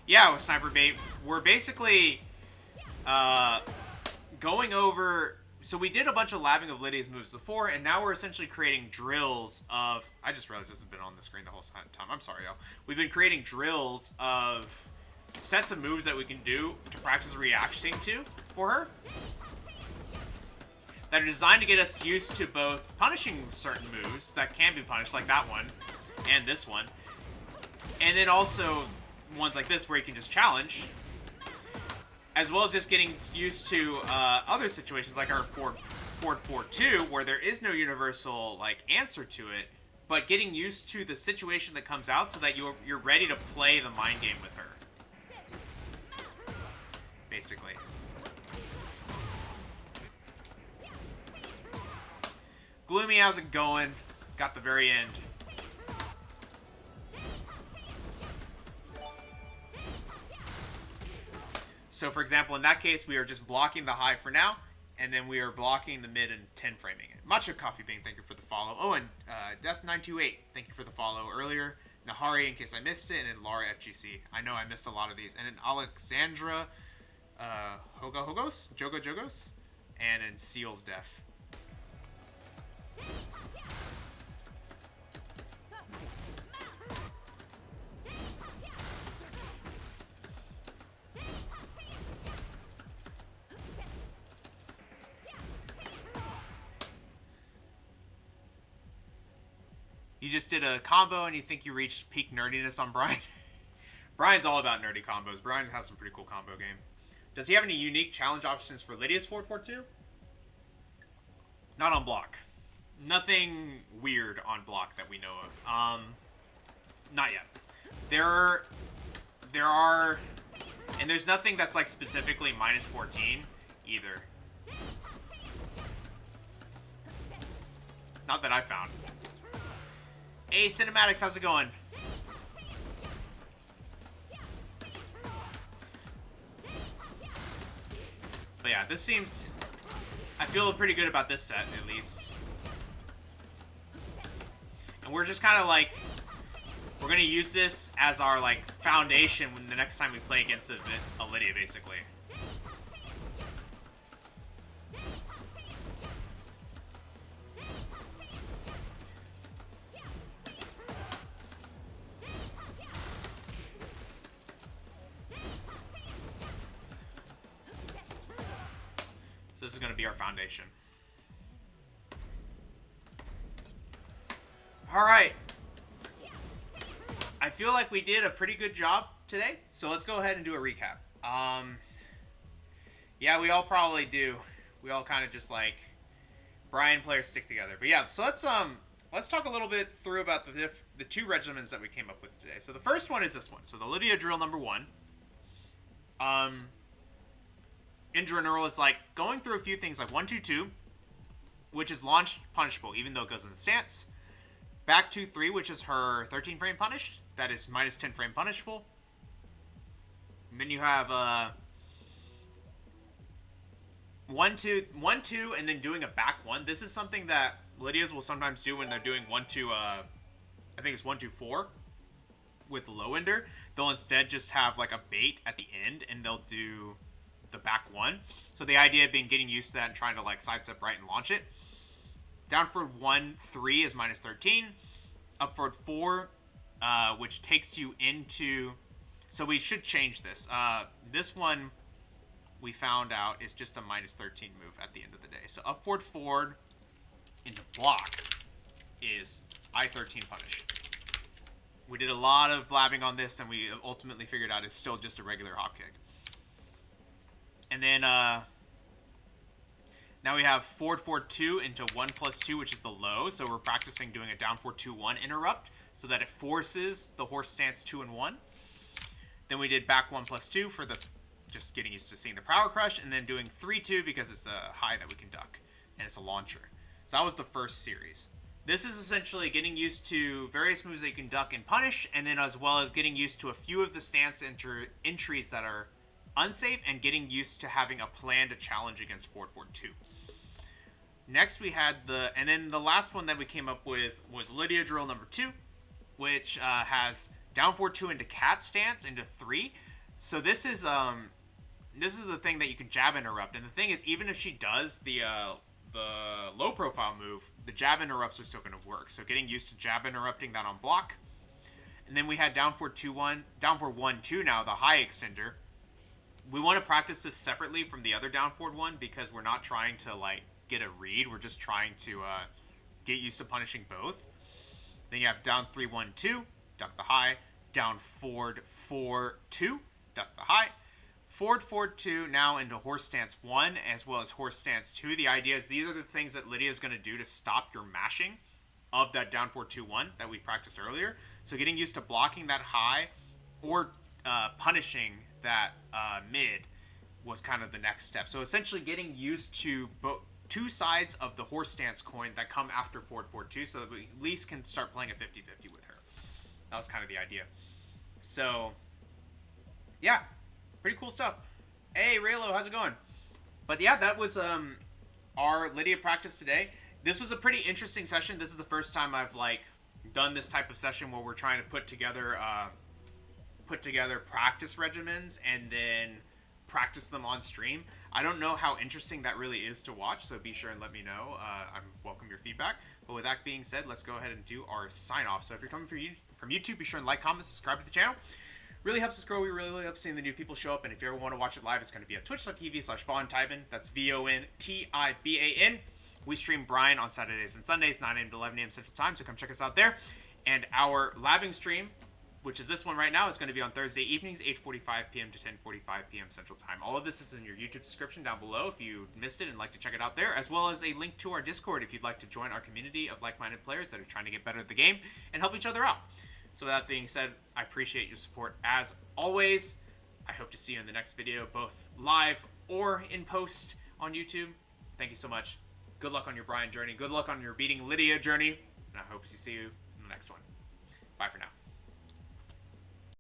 Yeah, with Sniper Bait, we're basically going over. So we did a bunch of labbing of Lidia's moves before, and now we're essentially creating drills of. I just realized this has been on the screen the whole time. I'm sorry, y'all. We've been creating drills of sets of moves that we can do to practice reacting to for her, that are designed to get us used to both punishing certain moves that can be punished, like that one and this one, and then also ones like this where you can just challenge, as well as just getting used to other situations like our forward 4-2, where there is no universal like answer to it, but getting used to the situation that comes out so that you're ready to play the mind game with her, basically. Gloomy, how's it going? Got the very end. So, for example, in that case, we are just blocking the high for now, and then we are blocking the mid and 10 framing it. Matcha Coffee Bean, thank you for the follow. Oh, and Death928, thank you for the follow earlier. Nahari, in case I missed it, and then Laura FGC. I know I missed a lot of these. And then Alexandra Jogo Jogos, and then Seal's Def. You just did a combo and you think you reached peak nerdiness on Bryan? Bryan's all about nerdy combos. Bryan has some pretty cool combo game. Does he have any unique challenge options for Lydia's 442? Not on block. Nothing weird on block that we know of. Not yet. There are, and there's nothing that's like specifically minus 14 either. Not that I found. Hey, Cinematics, how's it going? But yeah, this seems... I feel pretty good about this set, at least. And we're just kind of like... We're going to use this as our, like, foundation when the next time we play against a Lidia, basically. So this is going to be our foundation. Alright. I feel like we did a pretty good job today, so let's go ahead and do a recap. Yeah, we all probably do. We all kind of just like Bryan players stick together. But yeah, so let's talk a little bit through about the two regimens that we came up with today. So the first one is this one. So the Lidia drill number 1. In general, is like going through a few things like 1-2-2, which is launched punishable even though it goes in the stance. Back 2-3, which is her 13 frame punish. That is minus 10 frame punishable. And then you have 1-2, and then doing a back 1. This is something that Lydia's will sometimes do when they're doing 1-2. I think it's 1-2-4 with low ender. They'll instead just have like a bait at the end, and they'll do the back 1. So the idea being getting used to that and trying to like sidestep right and launch it. Down forward 1-3 is minus 13. Up forward 4, which takes you into... So we should change this. This one we found out is just a minus 13 move at the end of the day. So up forward into block is I-13 punish. We did a lot of blabbing on this, and we ultimately figured out it's still just a regular hop kick. And then now we have forward 2 into 1+2, which is the low. So we're practicing doing a down forward 2-1 interrupt so that it forces the horse stance 2 and 1. Then we did back 1+2 for the just getting used to seeing the power crush, and then doing 3-2 because it's a high that we can duck and it's a launcher. So that was the first series. This is essentially getting used to various moves that you can duck and punish, and then as well as getting used to a few of the stance entries that are unsafe, and getting used to having a plan to challenge against forward 2. Next we had and then the last one that we came up with was Lidia drill number 2, which has down forward 2 into cat stance into 3. So this is the thing that you can jab interrupt, and the thing is, even if she does the low profile move, the jab interrupts are still going to work. So getting used to jab interrupting that on block. And then we had down forward 2-1, down forward 1-2 now, the high extender. We want to practice this separately from the other down forward one because we're not trying to like get a read. We're just trying to get used to punishing both. Then you have down 3-1-2, duck the high. Down forward 4-2, duck the high. Forward 2 now into horse stance 1 as well as horse stance 2. The idea is these are the things that Lydia is going to do to stop your mashing of that down forward 2-1 that we practiced earlier. So getting used to blocking that high or punishing that mid was kind of the next step. So essentially getting used to two sides of the horse stance coin that come after forward 4-2 so that we at least can start playing a 50-50 with her. That was kind of the idea. So, yeah, pretty cool stuff. Hey, Raylo, how's it going? But yeah, that was our Lydia practice today. This was a pretty interesting session. This is the first time I've like done this type of session where we're trying to put together practice regimens and then practice them on stream. I don't know how interesting that really is to watch, so be sure and let me know. I welcome your feedback. But with that being said, let's go ahead and do our sign off. So if you're coming from YouTube, be sure and like, comment, subscribe to the channel. Really helps us grow. We really love seeing the new people show up. And if you ever want to watch it live, it's going to be at twitch.tv/VonTiban. That's VonTiban. We stream Bryan on Saturdays and Sundays, 9 a.m. to 11 a.m. Central Time, so come check us out there. And our labbing stream, which is this one right now, is going to be on Thursday evenings, 8:45 p.m. to 10:45 p.m. Central Time. All of this is in your YouTube description down below if you missed it and like to check it out there, as well as a link to our Discord if you'd like to join our community of like-minded players that are trying to get better at the game and help each other out. So with that being said, I appreciate your support as always. I hope to see you in the next video, both live or in post on YouTube. Thank you so much. Good luck on your Bryan journey. Good luck on your beating Lidia journey. And I hope to see you in the next one. Bye for now.